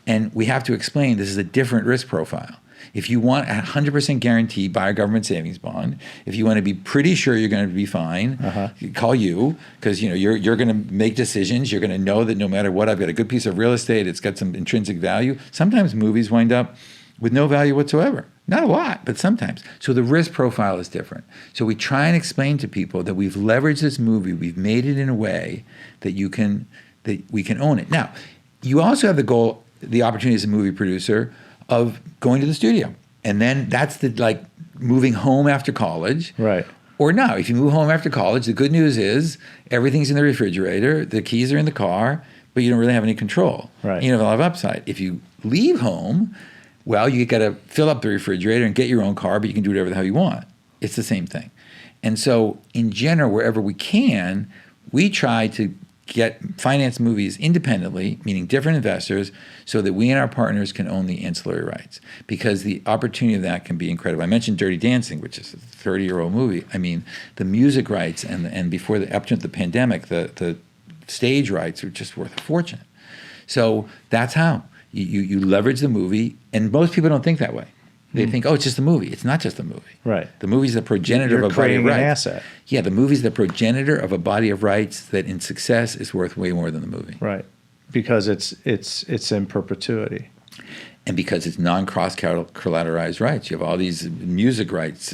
And we have to explain this is a different risk profile. If you want 100% guarantee, buy a government savings bond. If you want to be pretty sure you're going to be fine, call you, because you're going to make decisions. You're going to know that no matter what, I've got a good piece of real estate. It's got some intrinsic value. Sometimes movies wind up with no value whatsoever. Not a lot, but sometimes. So the risk profile is different. So we try and explain to people that we've leveraged this movie, we've made it in a way that we can own it. Now, you also have the opportunity as a movie producer of going to the studio. And then that's moving home after college. Right. Or no, if you move home after college, the good news is everything's in the refrigerator, the keys are in the car, but you don't really have any control. Right. You don't have a lot of upside. If you leave home, well, you got to fill up the refrigerator and get your own car, but you can do whatever the hell you want. It's the same thing. And so in general, wherever we can, we try to finance movies independently, meaning different investors, so that we and our partners can own the ancillary rights, because the opportunity of that can be incredible. I mentioned Dirty Dancing, which is a 30-year-old movie. I mean, the music rights and before up to the pandemic, the stage rights were just worth a fortune. So that's how. You leverage the movie, and most people don't think that way. They think, oh, it's just a movie. It's not just a movie. Right. The movie's the progenitor of a body of rights. You're creating an asset. Yeah, the movie's the progenitor of a body of rights that in success is worth way more than the movie. Right. Because it's in perpetuity. And because it's non-cross collateralized rights. You have all these music rights,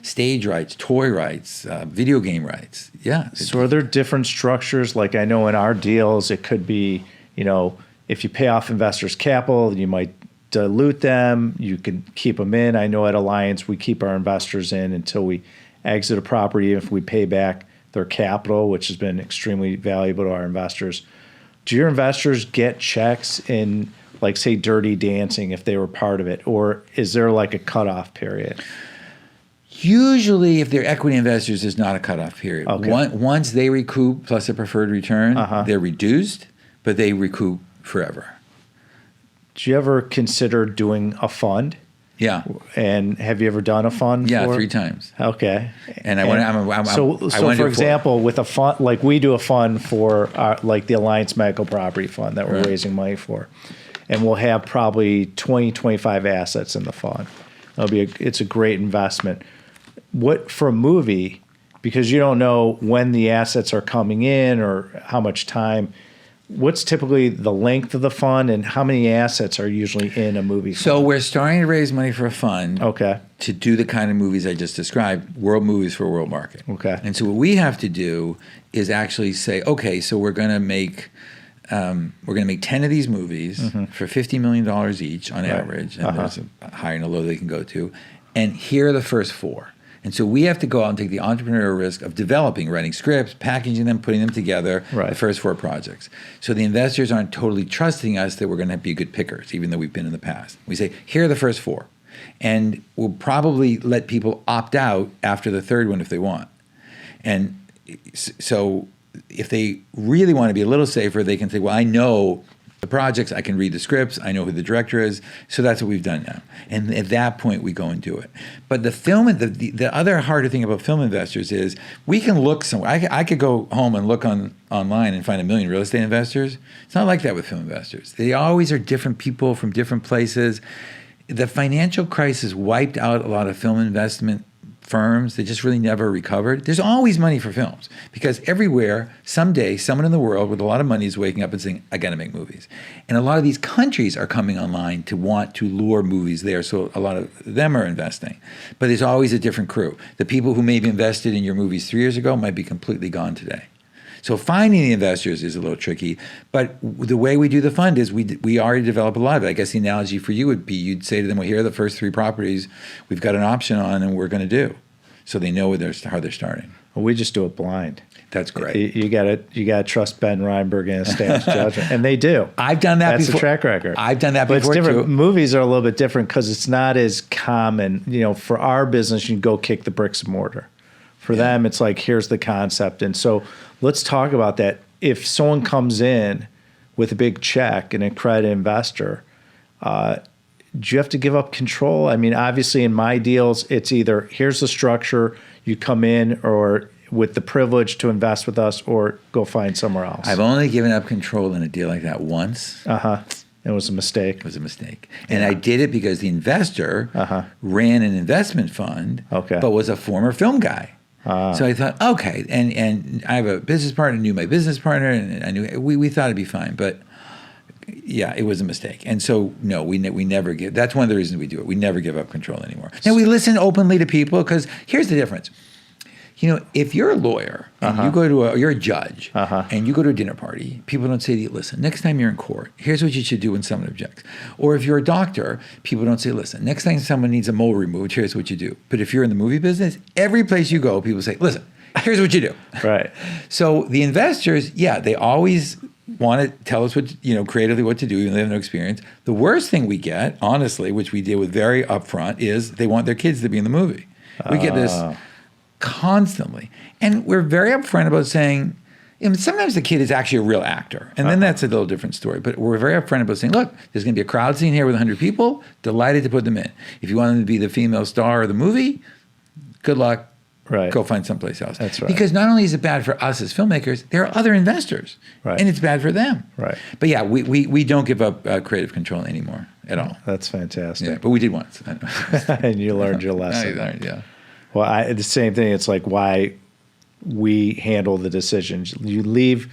stage rights, toy rights, video game rights. Yeah. So are there different structures? Like I know in our deals, it could be, if you pay off investors' capital, you might dilute them. You can keep them in. I know at Alliance, we keep our investors in until we exit a property if we pay back their capital, which has been extremely valuable to our investors. Do your investors get checks in, like, say, Dirty Dancing if they were part of it? Or is there like a cutoff period? Usually, if they're equity investors, there's not a cutoff period. Okay. Once they recoup plus a preferred return, they're reduced, but they recoup forever. Do you ever consider doing a fund? Yeah. And have you ever done a fund? Yeah, for 3 times. Okay. And I want to. For example, with a fund, like we do a fund for like the Alliance Medical Property Fund that we're raising money for, and we'll have probably 20, 25 assets in the fund. It's a great investment. What for a movie, because you don't know when the assets are coming in or how much time. What's typically the length of the fund, and how many assets are usually in a movie fund? So we're starting to raise money for a fund to do the kind of movies I just described, world movies for a world market. Okay. And so what we have to do is actually say, okay, so we're going to make 10 of these movies for $50 million each on average, and there's a high and a low they can go to, and here are the first 4. And so we have to go out and take the entrepreneurial risk of developing, writing scripts, packaging them, putting them together, Right. the first 4 projects. So the investors aren't totally trusting us that we're going to be good pickers, even though we've been in the past. We say, here are the first 4. And we'll probably let people opt out after the 3rd one if they want. And so if they really want to be a little safer, they can say, well, I know the projects, I can read the scripts, I know who the director is, so that's what we've done now. And at that point, we go and do it. But the film, the other harder thing about film investors is we can look somewhere. I could go home and look online and find 1 million real estate investors. It's not like that with film investors. They always are different people from different places. The financial crisis wiped out a lot of film investment firms that just really never recovered. There's always money for films because everywhere, someday, someone in the world with a lot of money is waking up and saying, I got to make movies. And a lot of these countries are coming online to want to lure movies there. So a lot of them are investing. But there's always a different crew. The people who maybe invested in your movies 3 years ago might be completely gone today. So finding the investors is a little tricky, but the way we do the fund is we already develop a lot of it. I guess the analogy for you would be you'd say to them, well, here are the first 3 properties we've got an option on and we're going to do. So they know how they're starting. Well, we just do it blind. That's great. You got to trust Ben Reinberg and his staff's judgment, and they do. I've done that That's before. That's the track record. I've done that but before it's different. too. Movies are a little bit different because it's not as common. For our business, you go kick the bricks and mortar. For them, it's like, here's the concept. And so let's talk about that. If someone comes in with a big check, an accredited investor, do you have to give up control? I mean, obviously in my deals, it's either here's the structure, you come in or with the privilege to invest with us or go find somewhere else. I've only given up control in a deal like that once. It was a mistake. It was a mistake. And I did it because the investor ran an investment fund, but was a former film guy. So I thought, okay, and I have a business partner, knew my business partner, and I knew we thought it'd be fine, but yeah, it was a mistake. And so no, we never give. That's one of the reasons we do it. We never give up control anymore. Now we listen openly to people because here's the difference. If you're a lawyer and you go to you're a judge and you go to a dinner party, people don't say to you, listen, next time you're in court, here's what you should do when someone objects. Or if you're a doctor, people don't say, listen, next time someone needs a mole removed, here's what you do. But if you're in the movie business, every place you go, people say, listen, here's what you do. Right. So the investors, they always want to tell us what, creatively what to do, even though they have no experience. The worst thing we get, honestly, which we deal with very upfront, is they want their kids to be in the movie. We get this constantly. And we're very upfront about saying, sometimes the kid is actually a real actor. And then that's a little different story. But we're very upfront about saying, look, there's going to be a crowd scene here with 100 people. Delighted to put them in. If you want them to be the female star of the movie, good luck. Right. Go find someplace else. That's right. Because not only is it bad for us as filmmakers, there are other investors. Right. And it's bad for them. Right. But yeah, we don't give up creative control anymore at all. That's fantastic. Yeah, but we did once. And you learned your lesson. I learned, yeah. Well, the same thing. It's like why we handle the decisions. You leave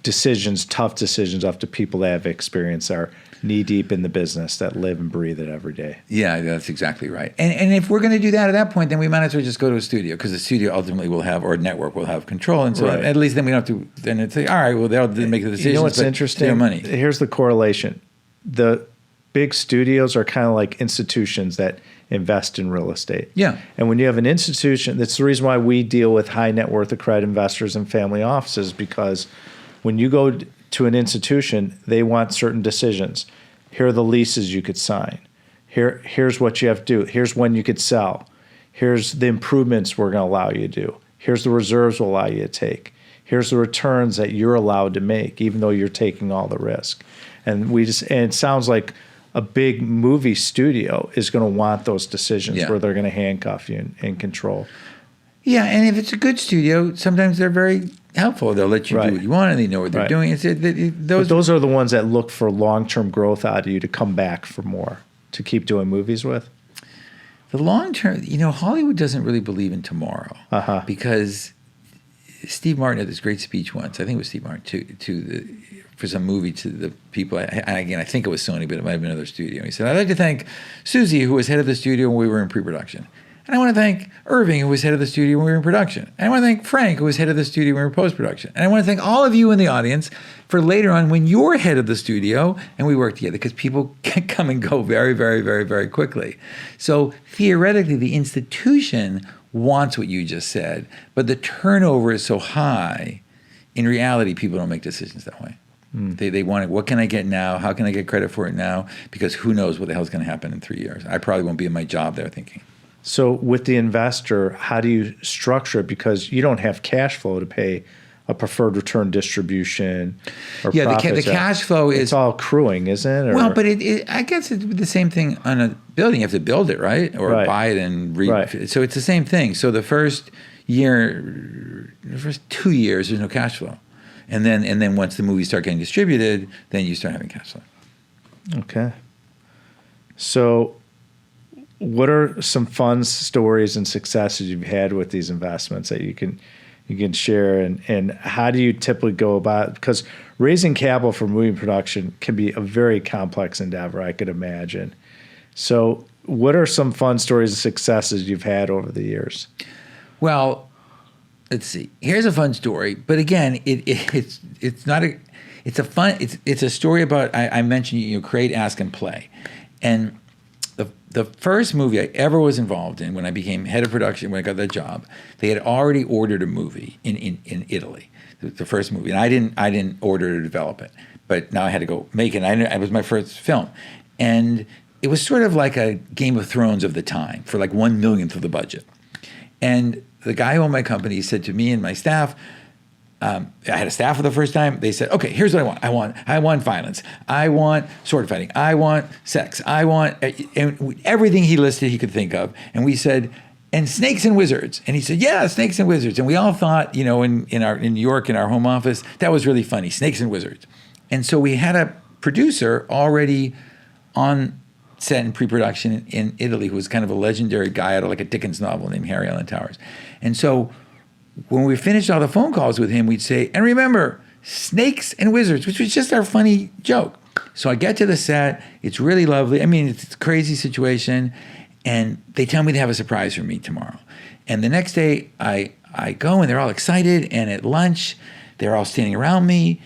tough decisions, up to people that have experience, are knee deep in the business, that live and breathe it every day. Yeah, that's exactly right. And if we're going to do that at that point, then we might as well just go to a studio, because the studio ultimately will have, or a network will have control. And so at least then we don't have to, then it's like, all right, well, they'll make the decisions. You know what's interesting? Their money. Here's the correlation. The big studios are kind of like institutions that invest in real estate. Yeah. And when you have an institution, that's the reason why we deal with high net worth accredited investors and family offices, because when you go to an institution, they want certain decisions. Here are the leases you could sign. Here's what you have to do. Here's when you could sell. Here's the improvements we're going to allow you to do. Here's the reserves we'll allow you to take. Here's the returns that you're allowed to make, even though you're taking all the risk. And it sounds like a big movie studio is going to want those decisions where they're going to handcuff you and control. Yeah, and if it's a good studio, sometimes they're very helpful. They'll let you do what you want, and they know what they're doing. Those are the ones that look for long-term growth out of you to come back for more, to keep doing movies with. The long-term, Hollywood doesn't really believe in tomorrow, because Steve Martin had this great speech once. I think it was Steve Martin for some movie to the people. Again, I think it was Sony, but it might have been another studio. He said, "I'd like to thank Susie, who was head of the studio when we were in pre-production. And I want to thank Irving, who was head of the studio when we were in production. And I want to thank Frank, who was head of the studio when we were in post-production. And I want to thank all of you in the audience for later on when you're head of the studio and we work together, because people can come and go very, very, very, very quickly. So theoretically, the institution wants what you just said, but the turnover is so high. In reality, people don't make decisions that way. They want it. What can I get now? How can I get credit for it now? Because who knows what the hell's going to happen in 3 years? I probably won't be in my job there thinking. So with the investor, how do you structure it? Because you don't have cash flow to pay a preferred return distribution or the cash flow is... It's all accruing, isn't it? Or, well, but I guess it's the same thing on a building. You have to build it, right? Or buy it and... So it's the same thing. So the first 2 years, there's no cash flow. And then once the movies start getting distributed, then you start having cash flow. Okay. So what are some fun stories and successes you've had with these investments that you can share, and how do you typically go about, because raising capital for movie production can be a very complex endeavor, I could imagine. So what are some fun stories and successes you've had over the years? Well, let's see. Here's a fun story, but again, it's a story about, I mentioned, create, ask, and play. And the first movie I ever was involved in, when I became head of production, when I got that job, they had already ordered a movie in Italy, the first movie, and I didn't order to develop it, but now I had to go make it. It was my first film, and it was sort of like a Game of Thrones of the time for like 1/1,000,000th of the budget. And the guy who owned my company said to me and my staff, I had a staff for the first time. They said, okay, here's what I want. I want violence. I want sword fighting. I want sex. I want everything he listed he could think of. And we said, and snakes and wizards. And he said, yeah, snakes and wizards. And we all thought, in New York, in our home office, that was really funny, snakes and wizards. And so we had a producer already on set in pre-production in Italy who was kind of a legendary guy out of like a Dickens novel named Harry Allen Towers. And so when we finished all the phone calls with him, we'd say, and remember, snakes and wizards, which was just our funny joke. So I get to the set. It's really lovely. I mean, it's a crazy situation. And they tell me they have a surprise for me tomorrow. And the next day, I go, and they're all excited. And at lunch, they're all standing around me.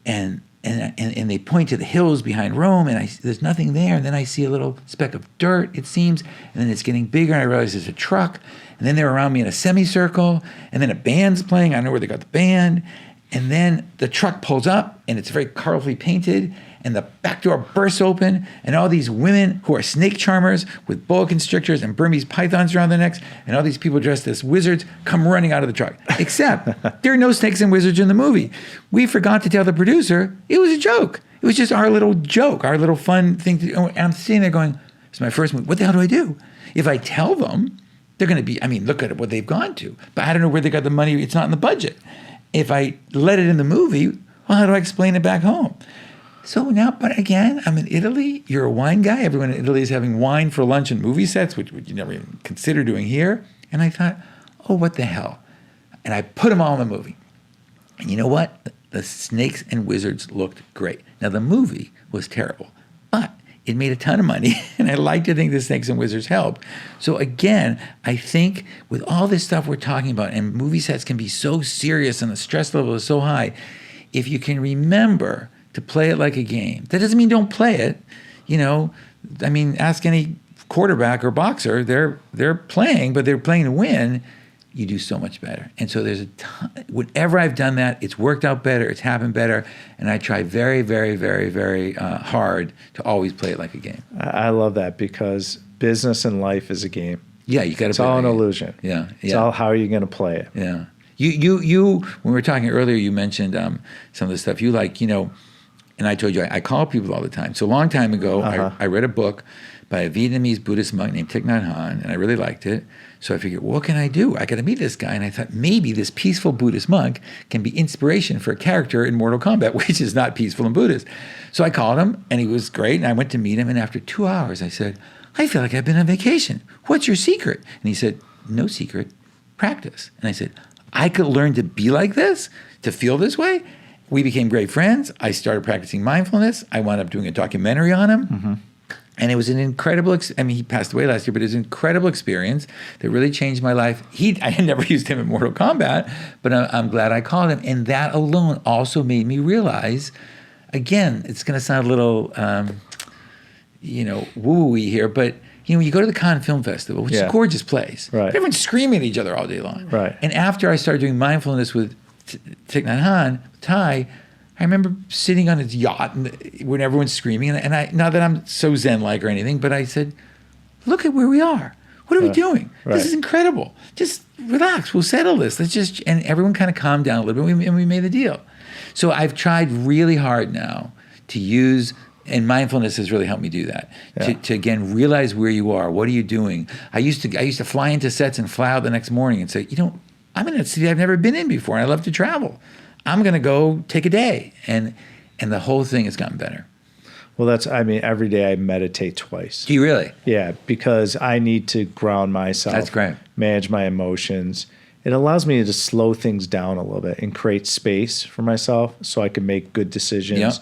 And they point to the hills behind Rome, and there's nothing there. And then I see a little speck of dirt, it seems. And then it's getting bigger, and I realize there's a truck. And then they're around me in a semicircle, and then a band's playing. I don't know where they got the band. And then the truck pulls up, and it's very colorfully painted, and the back door bursts open, and all these women who are snake charmers with boa constrictors and Burmese pythons around their necks, and all these people dressed as wizards come running out of the truck. Except there are no snakes and wizards in the movie. We forgot to tell the producer it was a joke. It was just our little joke, our little fun thing to do. And I'm sitting there going, it's my first movie. What the hell do I do? If I tell them, they're going to be, look at what they've gone to. But I don't know where they got the money. It's not in the budget. If I let it in the movie, well, how do I explain it back home? So now, but again, I'm in Italy. You're a wine guy. Everyone in Italy is having wine for lunch and movie sets, which you never even consider doing here. And I thought, oh, what the hell? And I put them all in the movie. And you know what? The snakes and wizards looked great. Now, the movie was terrible, but it made a ton of money, and I like to think the snakes and wizards helped. So again, I think with all this stuff we're talking about, and movie sets can be so serious and the stress level is so high, if you can remember to play it like a game. That doesn't mean don't play it. Ask any quarterback or boxer. They're playing, but they're playing to win. You do so much better. And so there's a ton. Whenever I've done that, it's worked out better, it's happened better, and I try very, very, very, very hard to always play it like a game. I love that, because business and life is a game. Yeah, you got to. It's all an illusion. Yeah, It's all how are you going to play it. Yeah. You. When we were talking earlier, you mentioned some of the stuff you like. And I told you I call people all the time. So a long time ago, I read a book by a Vietnamese Buddhist monk named Thich Nhat Hanh, and I really liked it. So I figured, what can I do? I got to meet this guy. And I thought maybe this peaceful Buddhist monk can be inspiration for a character in Mortal Kombat, which is not peaceful and Buddhist. So I called him, and he was great. And I went to meet him. And after 2 hours, I said, I feel like I've been on vacation. What's your secret? And he said, no secret, practice. And I said, I could learn to be like this, to feel this way. We became great friends. I started practicing mindfulness. I wound up doing a documentary on him. Mm-hmm. And it was an incredible, he passed away last year, but it was an incredible experience that really changed my life. I had never used him in Mortal Kombat, but I'm glad I called him. And that alone also made me realize, again, it's going to sound a little, woo-woo-y here, but when you go to the Cannes Film Festival, which is a gorgeous place, everyone's screaming at each other all day long. Right. And after I started doing mindfulness with Thich Nhat Hanh, Thai, I remember sitting on his yacht when everyone's screaming, and I, not that I'm so zen-like or anything, but I said, look at where we are. What are we doing? This is incredible. Just relax. We'll settle this. And everyone kind of calmed down a little bit, and we made the deal. So I've tried really hard now to use, and mindfulness has really helped me do that, to again, realize where you are. What are you doing? I used to fly into sets and fly out the next morning and say, I'm in a city I've never been in before, and I love to travel. I'm going to go take a day. And the whole thing has gotten better. Well, every day I meditate twice. Do you really? Yeah, because I need to ground myself. That's great. Manage my emotions. It allows me to slow things down a little bit and create space for myself so I can make good decisions. Yep.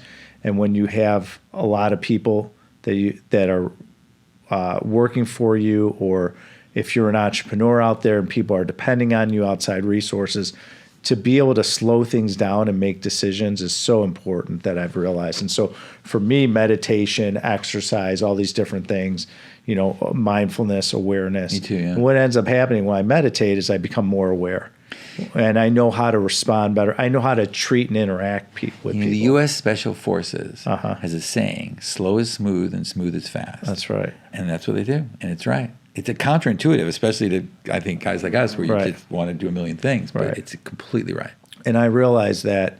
And when you have a lot of people that are working for you, or if you're an entrepreneur out there and people are depending on you, outside resources, to be able to slow things down and make decisions is so important, that I've realized. And so for me, meditation, exercise, all these different things, mindfulness, awareness. Me too, yeah. And what ends up happening when I meditate is I become more aware. And I know how to respond better. I know how to treat and interact with people. The U.S. Special Forces has a saying, slow is smooth and smooth is fast. That's right. And that's what they do. And it's right. It's a counterintuitive, especially to, I think, guys like us, where you just want to do a million things, but it's completely right. And I realize that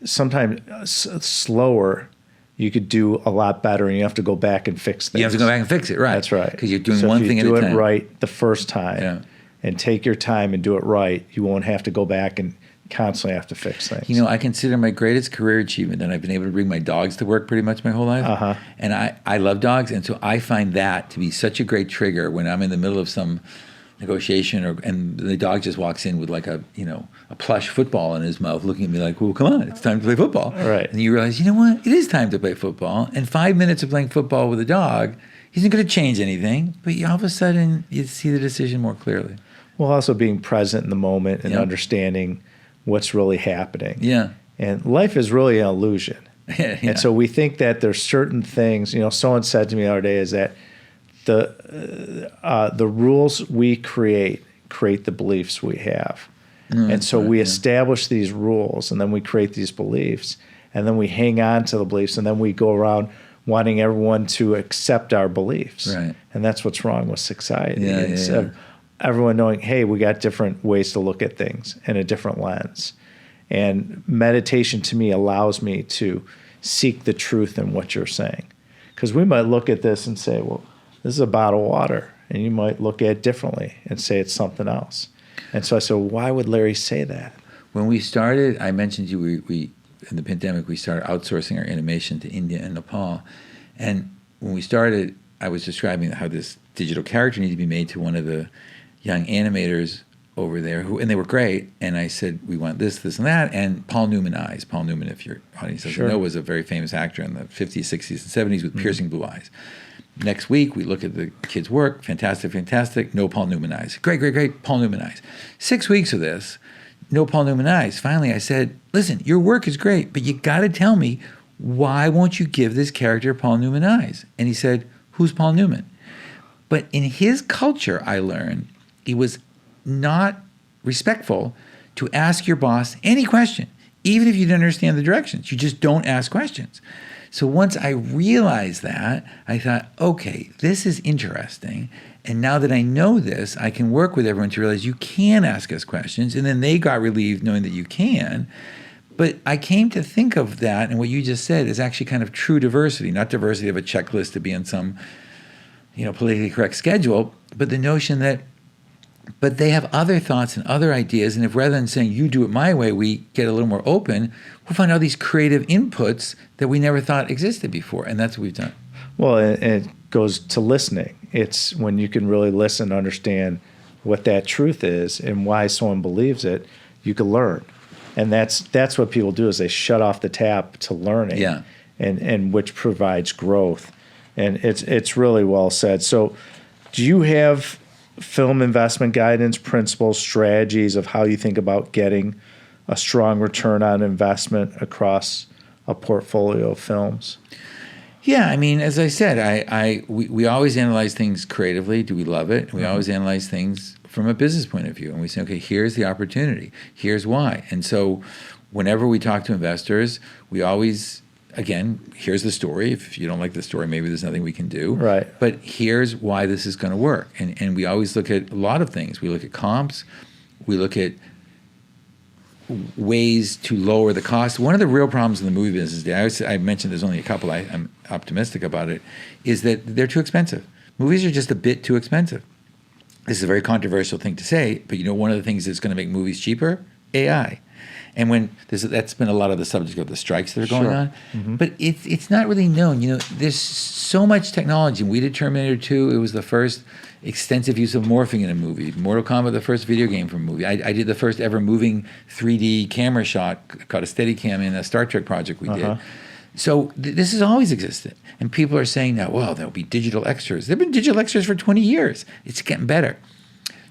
sometimes slower, you could do a lot better, and you have to go back and fix things. You have to go back and fix it, right. That's right. Because you're doing one thing at a time. If you do it right the first time and take your time and do it right, you won't have to go back and constantly have to fix things. I consider my greatest career achievement that I've been able to bring my dogs to work pretty much my whole life. And I love dogs, and so I find that to be such a great trigger when I'm in the middle of some negotiation, and the dog just walks in with like a plush football in his mouth, looking at me like, well, come on, it's time to play football. Right. And you realize, you know what? It is time to play football. And 5 minutes of playing football with a dog isn't going to change anything, but all of a sudden you see the decision more clearly. Well, also being present in the moment and understanding what's really happening. Yeah. And life is really an illusion. And so we think that there's certain things, someone said to me the other day, is that the rules we create the beliefs we have. And so we establish these rules, and then we create these beliefs, and then we hang on to the beliefs, and then we go around wanting everyone to accept our beliefs. Right. And that's what's wrong with society. Yeah. Everyone knowing, hey, we got different ways to look at things in a different lens. And meditation to me allows me to seek the truth in what you're saying. Because we might look at this and say, well, this is a bottle of water. And you might look at it differently and say it's something else. And so I said, why would Larry say that? When we started, I mentioned to you, we in the pandemic, we started outsourcing our animation to India and Nepal. And when we started, I was describing how this digital character needed to be made to one of the young animators over there, and they were great. And I said, we want this, this, and that. And Paul Newman eyes. Paul Newman, if your audience doesn't know, was a very famous actor in the 50s, 60s, and 70s with piercing blue eyes. Next week, we look at the kid's work. Fantastic, fantastic. No Paul Newman eyes. Great, great, great. Paul Newman eyes. 6 weeks of this, no Paul Newman eyes. Finally, I said, listen, your work is great, but you got to tell me, why won't you give this character Paul Newman eyes? And he said, who's Paul Newman? But in his culture, I learned, it was not respectful to ask your boss any question, even if you didn't understand the directions. You just don't ask questions. So once I realized that, I thought, okay, this is interesting. And now that I know this, I can work with everyone to realize you can ask us questions. And then they got relieved knowing that you can. But I came to think of that, and what you just said is actually kind of true diversity, not diversity of a checklist to be on some, politically correct schedule, but the notion that, but they have other thoughts and other ideas, and if rather than saying, you do it my way, we get a little more open, we'll find all these creative inputs that we never thought existed before, and that's what we've done. Well, it goes to listening. It's when you can really listen, understand what that truth is and why someone believes it, you can learn. And that's what people do, is they shut off the tap to learning, and which provides growth. And it's really well said. So do you have film investment guidance, principles, strategies of how you think about getting a strong return on investment across a portfolio of films? Yeah, I mean, as I said, we always analyze things creatively. Do we love it? And we always analyze things from a business point of view. And we say, okay, here's the opportunity. Here's why. And so whenever we talk to investors, we always, again, here's the story. If you don't like the story, maybe there's nothing we can do. Right. But here's why this is going to work. And we always look at a lot of things. We look at comps. We look at ways to lower the cost. One of the real problems in the movie business, I mentioned there's only a couple, I'm optimistic about it, is that they're too expensive. Movies are just a bit too expensive. This is a very controversial thing to say, but one of the things that's going to make movies cheaper? AI. And that's been a lot of the subject of the strikes that are going on. Mm-hmm. But it's not really known. There's so much technology. We did Terminator 2. It was the first extensive use of morphing in a movie. Mortal Kombat, the first video game from a movie. I did the first ever moving 3D camera shot called a Steadicam in a Star Trek project we did. So this has always existed. And people are saying now, well, there'll be digital extras. There have been digital extras for 20 years. It's getting better.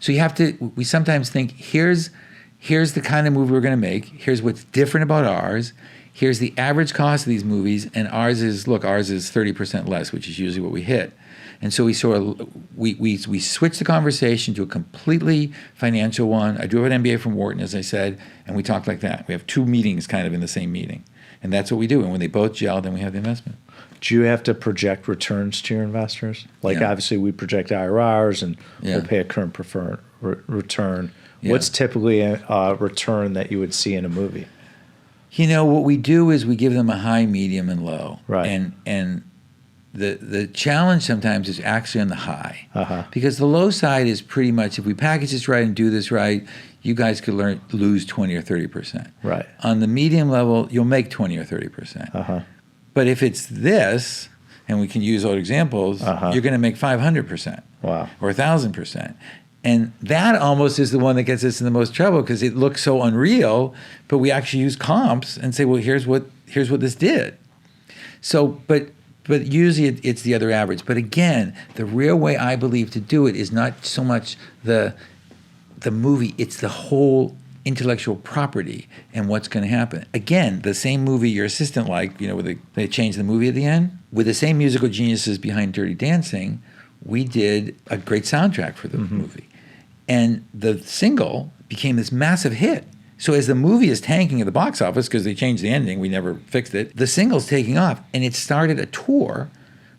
So we sometimes think, here's the kind of movie we're going to make. Here's what's different about ours. Here's the average cost of these movies. And ours is 30% less, which is usually what we hit. And so we switched the conversation to a completely financial one. I do have an MBA from Wharton, as I said, and we talk like that. We have two meetings kind of in the same meeting. And that's what we do. And when they both gel, then we have the investment. Do you have to project returns to your investors? Obviously, we project IRRs and we'll pay a current preferred return. Yeah. What's typically a return that you would see in a movie? What we do is we give them a high, medium, and low. Right. And the challenge sometimes is actually on the high. Because the low side is pretty much, if we package this right and do this right, you guys could lose 20 or 30%. Right. On the medium level, you'll make 20 or 30%. But if it's this, and we can use old examples, you're going to make 500%. Wow. Or 1,000%. And that almost is the one that gets us in the most trouble because it looks so unreal, but we actually use comps and say, well, here's what this did. So, but usually it's the other average. But again, the real way I believe to do it is not so much the movie, it's the whole intellectual property and what's going to happen. Again, the same movie your assistant liked, where they changed the movie at the end, with the same musical geniuses behind Dirty Dancing, we did a great soundtrack for the movie. And the single became this massive hit. So as the movie is tanking at the box office, because they changed the ending, we never fixed it, the single's taking off. And it started a tour,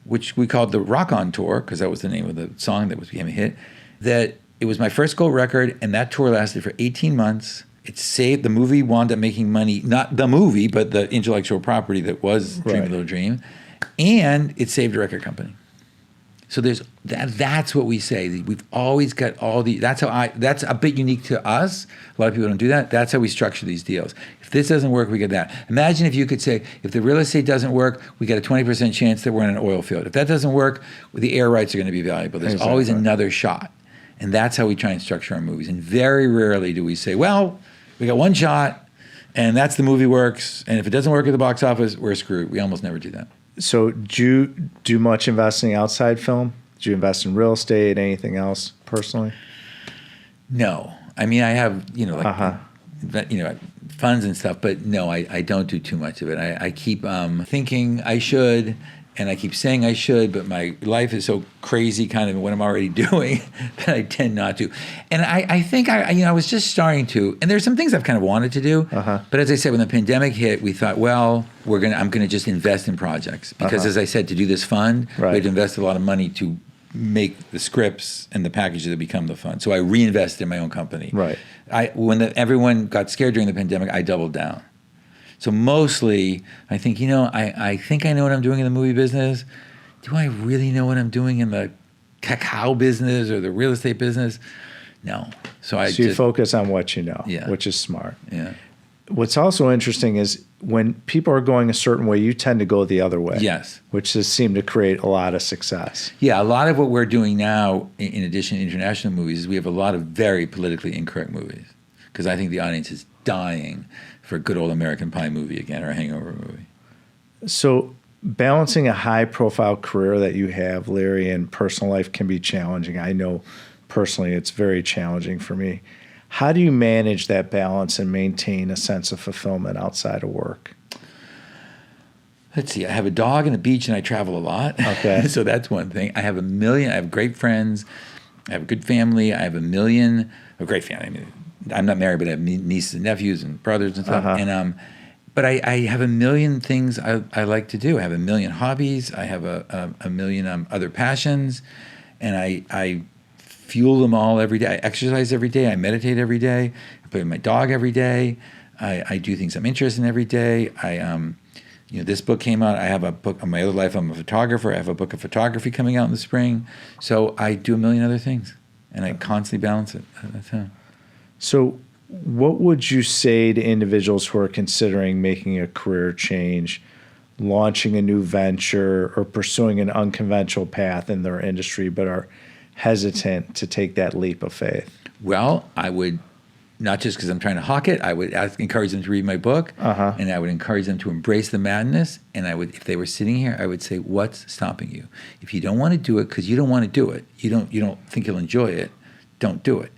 which we called the Rock On Tour, because that was the name of the song that became a hit, that it was my first gold record, and that tour lasted for 18 months. It saved, the movie wound up making money, not the movie, but the intellectual property that was Dream a Little Dream. And it saved a record company. So that's what we say. We've always got that's a bit unique to us. A lot of people don't do that. That's how we structure these deals. If this doesn't work, we get that. Imagine if you could say, if the real estate doesn't work, we got a 20% chance that we're in an oil field. If that doesn't work, the air rights are going to be valuable. There's always another shot. And that's how we try and structure our movies. And very rarely do we say, well, we got one shot, and that's the movie works. And if it doesn't work at the box office, we're screwed. We almost never do that. So do you do much investing outside film? Do you invest in real estate, anything else personally? No. I mean, I have, funds and stuff, but no, I don't do too much of it. I keep thinking I should, and I keep saying I should, but my life is so crazy kind of what I'm already doing that I tend not to. And I think I was just starting to, and there's some things I've kind of wanted to do, but as I said, when the pandemic hit, we thought, well, I'm going to just invest in projects. Because as I said, to do this fund, we had to invest a lot of money to make the scripts and the packages that become the fund. So I reinvested in my own company. Right. When everyone got scared during the pandemic, I doubled down. So mostly, I think, I think I know what I'm doing in the movie business. Do I really know what I'm doing in the cacao business or the real estate business? No. So you focus on what you know, which is smart. Yeah. What's also interesting is when people are going a certain way, you tend to go the other way. Yes. Which has seemed to create a lot of success. Yeah, a lot of what we're doing now, in addition to international movies, is we have a lot of very politically incorrect movies. Because I think the audience is dying for a good old American Pie movie again, or a Hangover movie. So balancing a high-profile career that you have, Larry, and personal life can be challenging. I know personally it's very challenging for me. How do you manage that balance and maintain a sense of fulfillment outside of work? Let's see. I have a dog and a beach, and I travel a lot. Okay. So that's one thing. I have great friends. I have a good family. I have a great family. I mean, I'm not married, but I have nieces and nephews and brothers and stuff. And but I have a million things I like to do. I have a million hobbies. I have a million other passions, and I fuel them all every day. I exercise every day. I meditate every day. I play with my dog every day. I do things I'm interested in every day. This book came out. I have a book on my other life. I'm a photographer. I have a book of photography coming out in the spring. So I do a million other things, and I constantly balance it. That's how. So what would you say to individuals who are considering making a career change, launching a new venture, or pursuing an unconventional path in their industry, but are hesitant to take that leap of faith? Well, I would, not just because I'm trying to hawk it, I would encourage them to read my book, and I would encourage them to embrace the madness. And I would, if they were sitting here, I would say, what's stopping you? If you don't want to do it because you don't want to do it, you don't think you'll enjoy it, don't do it.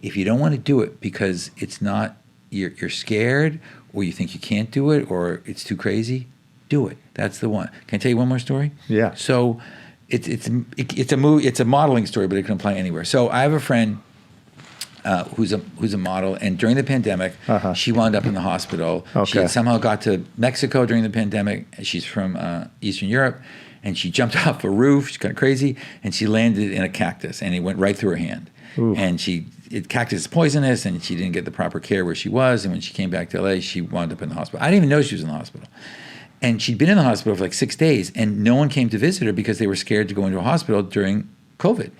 If you don't want to do it because it's not, you're scared, or you think you can't do it, or it's too crazy, do it. That's the one. Can I tell you one more story? Yeah. So it's a modeling story, but it can apply anywhere. So I have a friend who's a model, and during the pandemic, she wound up in the hospital. Okay. She had somehow got to Mexico during the pandemic. She's from Eastern Europe, and she jumped off a roof. She's kind of crazy, and she landed in a cactus, and it went right through her hand. Ooh. And cactus is poisonous, and she didn't get the proper care where she was. And when she came back to LA, she wound up in the hospital. I didn't even know she was in the hospital. And she'd been in the hospital for like 6 days, and no one came to visit her because they were scared to go into a hospital during COVID.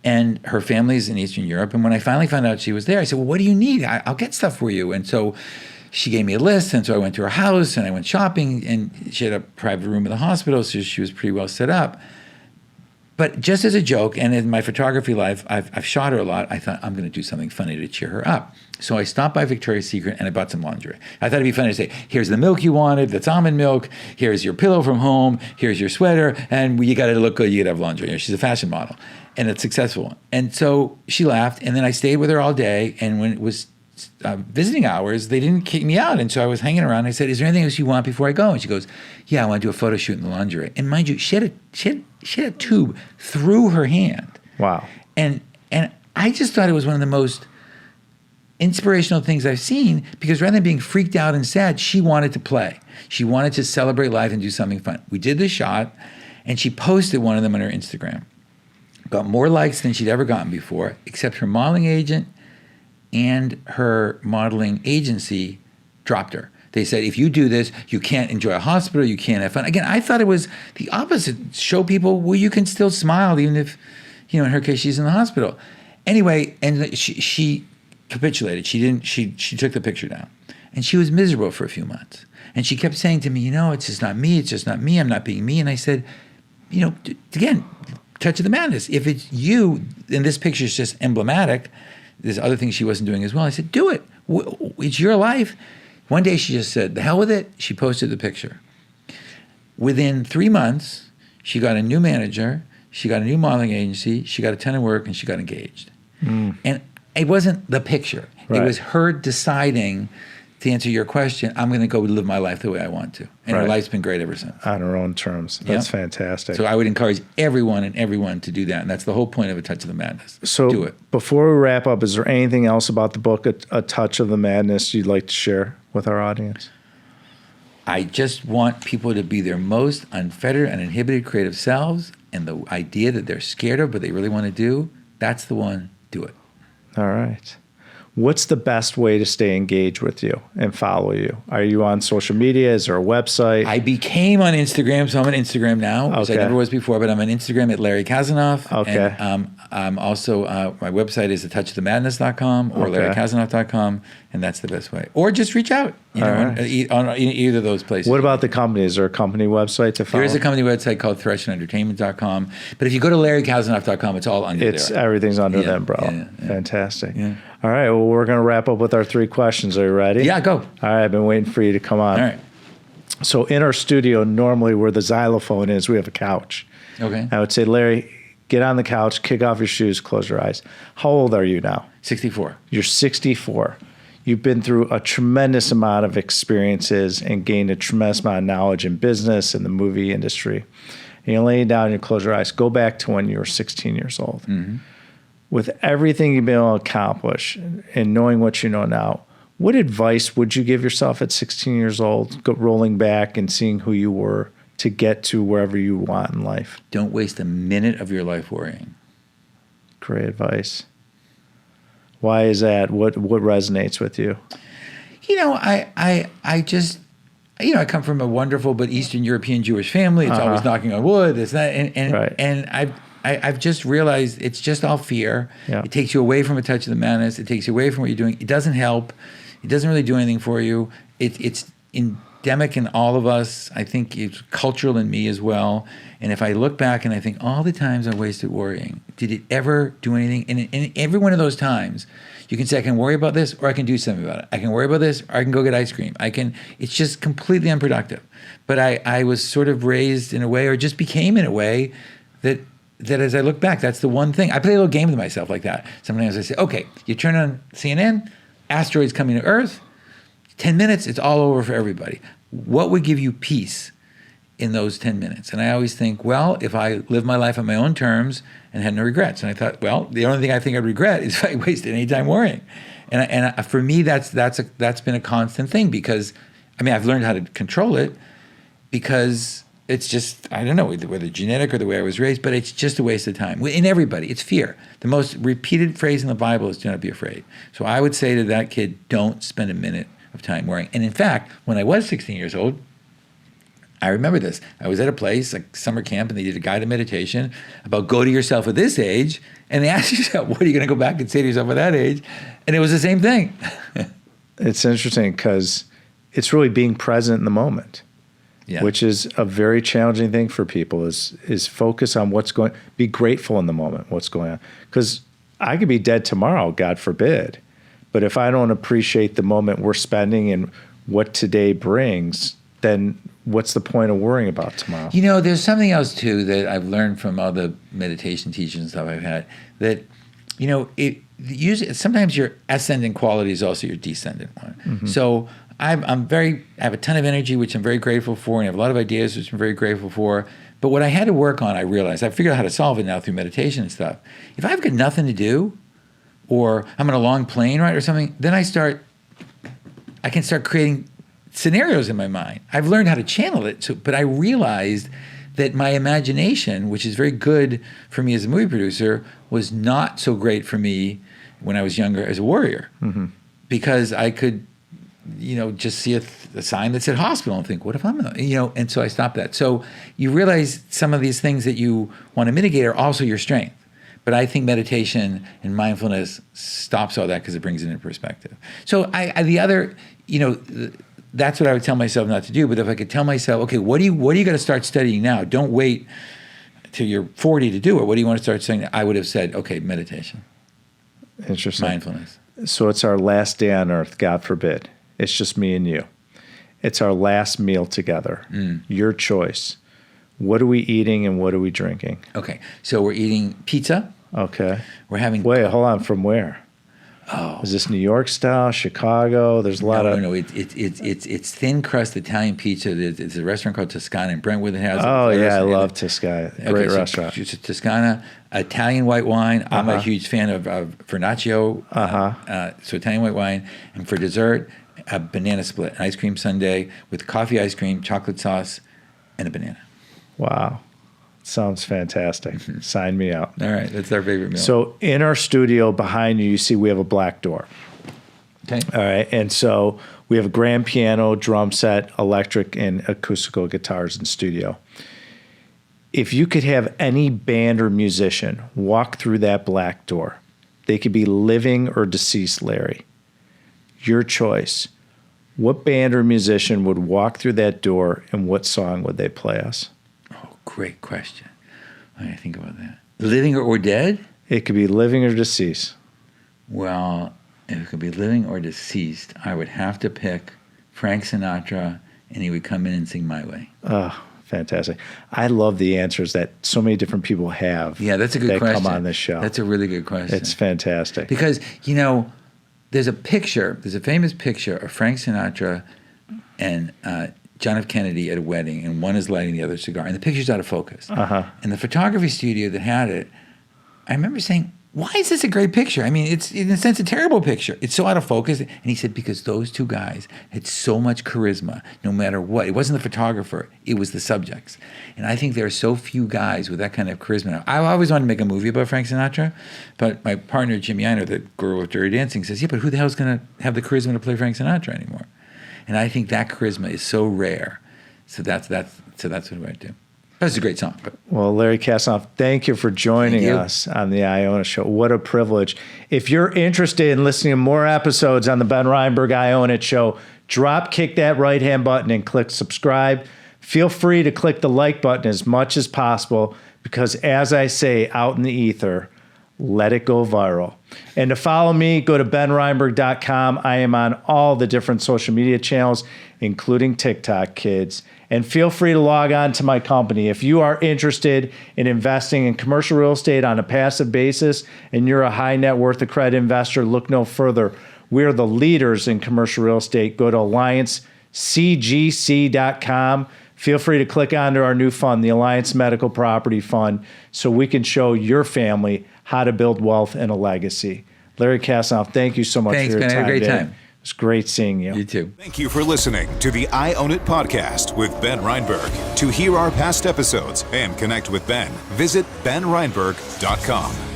And her family's in Eastern Europe. And when I finally found out she was there, I said, well, what do you need? I'll get stuff for you. And so she gave me a list. And so I went to her house, and I went shopping, and she had a private room in the hospital, so she was pretty well set up. But just as a joke, and in my photography life, I've shot her a lot, I thought, I'm going to do something funny to cheer her up. So I stopped by Victoria's Secret, and I bought some lingerie. I thought it'd be funny to say, here's the milk you wanted, that's almond milk, here's your pillow from home, here's your sweater, and you got to look good, you got to have lingerie. She's a fashion model, and it's successful. And so she laughed, and then I stayed with her all day, and when it was visiting hours, they didn't kick me out. And so I was hanging around. I said, is there anything else you want before I go? And she goes, yeah, I want to do a photo shoot in the lingerie. And mind you, she had a tube through her hand. Wow. And I just thought it was one of the most inspirational things I've seen, because rather than being freaked out and sad, she wanted to play. She wanted to celebrate life and do something fun. We did the shot, and she posted one of them on her Instagram. Got more likes than she'd ever gotten before, except her modeling agent and her modeling agency dropped her. They said, if you do this, you can't enjoy a hospital, you can't have fun. Again, I thought it was the opposite. Show people, well, you can still smile even if, in her case, she's in the hospital. Anyway, and she capitulated. She took the picture down. And she was miserable for a few months. And she kept saying to me, it's just not me, I'm not being me. And I said, again, touch of the madness. If it's you, and this picture is just emblematic, there's other things she wasn't doing as well. I said, do it. It's your life. One day she just said, the hell with it. She posted the picture. Within 3 months, she got a new manager, she got a new modeling agency, she got a ton of work, and she got engaged. And it wasn't the picture. Right. It was her deciding, to answer your question, I'm going to go live my life the way I want to. And her life's been great ever since. On her own terms. That's fantastic. So I would encourage everyone to do that. And that's the whole point of A Touch of the Madness. So do it. Before we wrap up, is there anything else about the book, A Touch of the Madness, you'd like to share with our audience? I just want people to be their most unfettered, uninhibited, creative selves. And the idea that they're scared of, but they really want to do, that's the one. Do it. All right. What's the best way to stay engaged with you and follow you? Are you on social media? Is there a website? I became on Instagram, so I'm on Instagram now, which I never was before, but I'm on Instagram at Larry Kasanoff. Okay. And I'm also, my website is atouchofthemadness.com or larrykasanoff.com, and that's the best way. Or just reach out, on either of those places. What about the company? Is there a company website to follow? There is a company website called threshonentertainment.com, but if you go to larrykasanoff.com, it's all under there. Everything's under the umbrella. Fantastic. Yeah. All right, well, we're going to wrap up with our 3 questions. Are you ready? Yeah, go. All right, I've been waiting for you to come on. All right. So in our studio, normally where the xylophone is, we have a couch. Okay. I would say, Larry, get on the couch, kick off your shoes, close your eyes. How old are you now? 64. You're 64. You've been through a tremendous amount of experiences and gained a tremendous amount of knowledge in business and the movie industry. And you're laying down and you close your eyes. Go back to when you were 16 years old. Mm-hmm. With everything you've been able to accomplish and knowing what you know now, what advice would you give yourself at 16 years old, rolling back and seeing who you were to get to wherever you want in life? Don't waste a minute of your life worrying. Great advice. Why is that? What resonates with you? You know, I just, you know, I come from a wonderful but Eastern European Jewish family. It's always knocking on wood. It's not, and I've just realized it's just all fear. Yeah. It takes you away from a touch of the madness. It takes you away from what you're doing. It doesn't help. It doesn't really do anything for you. It's endemic in all of us. I think it's cultural in me as well. And if I look back and I think all the times I wasted worrying, did it ever do anything? And in every one of those times, you can say, I can worry about this or I can do something about it. I can worry about this or I can go get ice cream. It's just completely unproductive. But I was sort of raised in a way, or just became in a way that as I look back, that's the one thing. I play a little game with myself like that. Sometimes I say, okay, you turn on CNN, asteroids coming to Earth, 10 minutes, it's all over for everybody. What would give you peace in those 10 minutes? And I always think, well, if I live my life on my own terms and had no regrets. And I thought, well, the only thing I think I'd regret is if I wasted any time worrying. And for me, that's been a constant thing, because, I mean, I've learned how to control it, because it's just, I don't know, whether genetic or the way I was raised, but it's just a waste of time. In everybody, it's fear. The most repeated phrase in the Bible is do not be afraid. So I would say to that kid, don't spend a minute of time worrying. And in fact, when I was 16 years old, I remember this. I was at a place, like summer camp, and they did a guided meditation about go to yourself at this age, and they asked yourself, what are you going to go back and say to yourself at that age? And it was the same thing. It's interesting because it's really being present in the moment. Yeah. Which is a very challenging thing for people, is focus on what's going, be grateful in the moment, what's going on. Because I could be dead tomorrow, God forbid. But if I don't appreciate the moment we're spending and what today brings, then what's the point of worrying about tomorrow? You know, there's something else too that I've learned from all the meditation teachers and stuff I've had, that, you know, sometimes your ascendant quality is also your descendant one. Mm-hmm. So I have a ton of energy, which I'm very grateful for, and I have a lot of ideas, which I'm very grateful for. But what I had to work on, I realized, I figured out how to solve it now through meditation and stuff. If I've got nothing to do, or I'm on a long plane ride or something, then I can start creating scenarios in my mind. I've learned how to channel it, but I realized that my imagination, which is very good for me as a movie producer, was not so great for me when I was younger as a warrior. Mm-hmm. Because I could, you know, just see a sign that said hospital and think, what if I'm not, you know, and so I stopped that. So you realize some of these things that you want to mitigate are also your strength. But I think meditation and mindfulness stops all that because it brings it into perspective. So the other, you know, that's what I would tell myself not to do. But if I could tell myself, okay, what do you got to start studying now? Don't wait till you're 40 to do it. What do you want to start studying? I would have said, okay, meditation. Interesting. Mindfulness. So it's our last day on earth, God forbid. It's just me and you. It's our last meal together. Your choice. What are we eating and what are we drinking? Okay, so we're eating pizza. Okay. We're having... Wait, hold on. From where? Oh. Is this New York style, Chicago? There's a lot of... No, it's thin crust Italian pizza. It's a restaurant called Toscana in Brentwood that has... Oh, yeah, I love Toscana. Great restaurant. So Toscana, Italian white wine. I'm a huge fan of Vernaccio. So Italian white wine. And for dessert, a banana split, an ice cream sundae with coffee ice cream, chocolate sauce, and a banana. Wow. Sounds fantastic. Mm-hmm. Sign me out. All right. That's our favorite meal. So in our studio behind you see we have a black door. Okay. All right. And so we have a grand piano, drum set, electric, and acoustical guitars in studio. If you could have any band or musician walk through that black door, they could be living or deceased, Larry. Your choice. What band or musician would walk through that door, and what song would they play us? Great question. I gotta think about that. Living or dead? It could be living or deceased. Well, if it could be living or deceased, I would have to pick Frank Sinatra and he would come in and sing My Way. Oh, fantastic. I love the answers that so many different people have. Yeah, that's a good that question. Come on this show. That's a really good question. It's fantastic. Because, there's a famous picture of Frank Sinatra and John F. Kennedy at a wedding, and one is lighting the other cigar, and the picture's out of focus. And the photography studio that had it, I remember saying, why is this a great picture? I mean, it's in a sense a terrible picture. It's so out of focus. And he said, because those two guys had so much charisma, no matter what. It wasn't the photographer, it was the subjects. And I think there are so few guys with that kind of charisma. I always wanted to make a movie about Frank Sinatra, but my partner, Jim Yiner, the guru of Dirty Dancing, says, yeah, but who the hell's going to have the charisma to play Frank Sinatra anymore? And I think that charisma is so rare. So that's what I do. That's a great song. Well, Larry Kasanoff, thank you for joining us on the Iona Show. What a privilege. If you're interested in listening to more episodes on the Ben Reinberg Iona Show, kick that right-hand button and click subscribe. Feel free to click the like button as much as possible because, as I say out in the ether, let it go viral. And to follow me, go to benreinberg.com. I am on all the different social media channels, including TikTok, kids. And feel free to log on to my company. If you are interested in investing in commercial real estate on a passive basis and you're a high net worth accredited investor, look no further. We're the leaders in commercial real estate. Go to alliancecgc.com. Feel free to click onto our new fund, the Alliance Medical Property Fund, so we can show your family how to build wealth and a legacy. Larry Kasanoff, thank you so much for your time. Thanks, man. I had a great time. It's great seeing you. You too. Thank you for listening to the I Own It podcast with Ben Reinberg. To hear our past episodes and connect with Ben, visit benreinberg.com.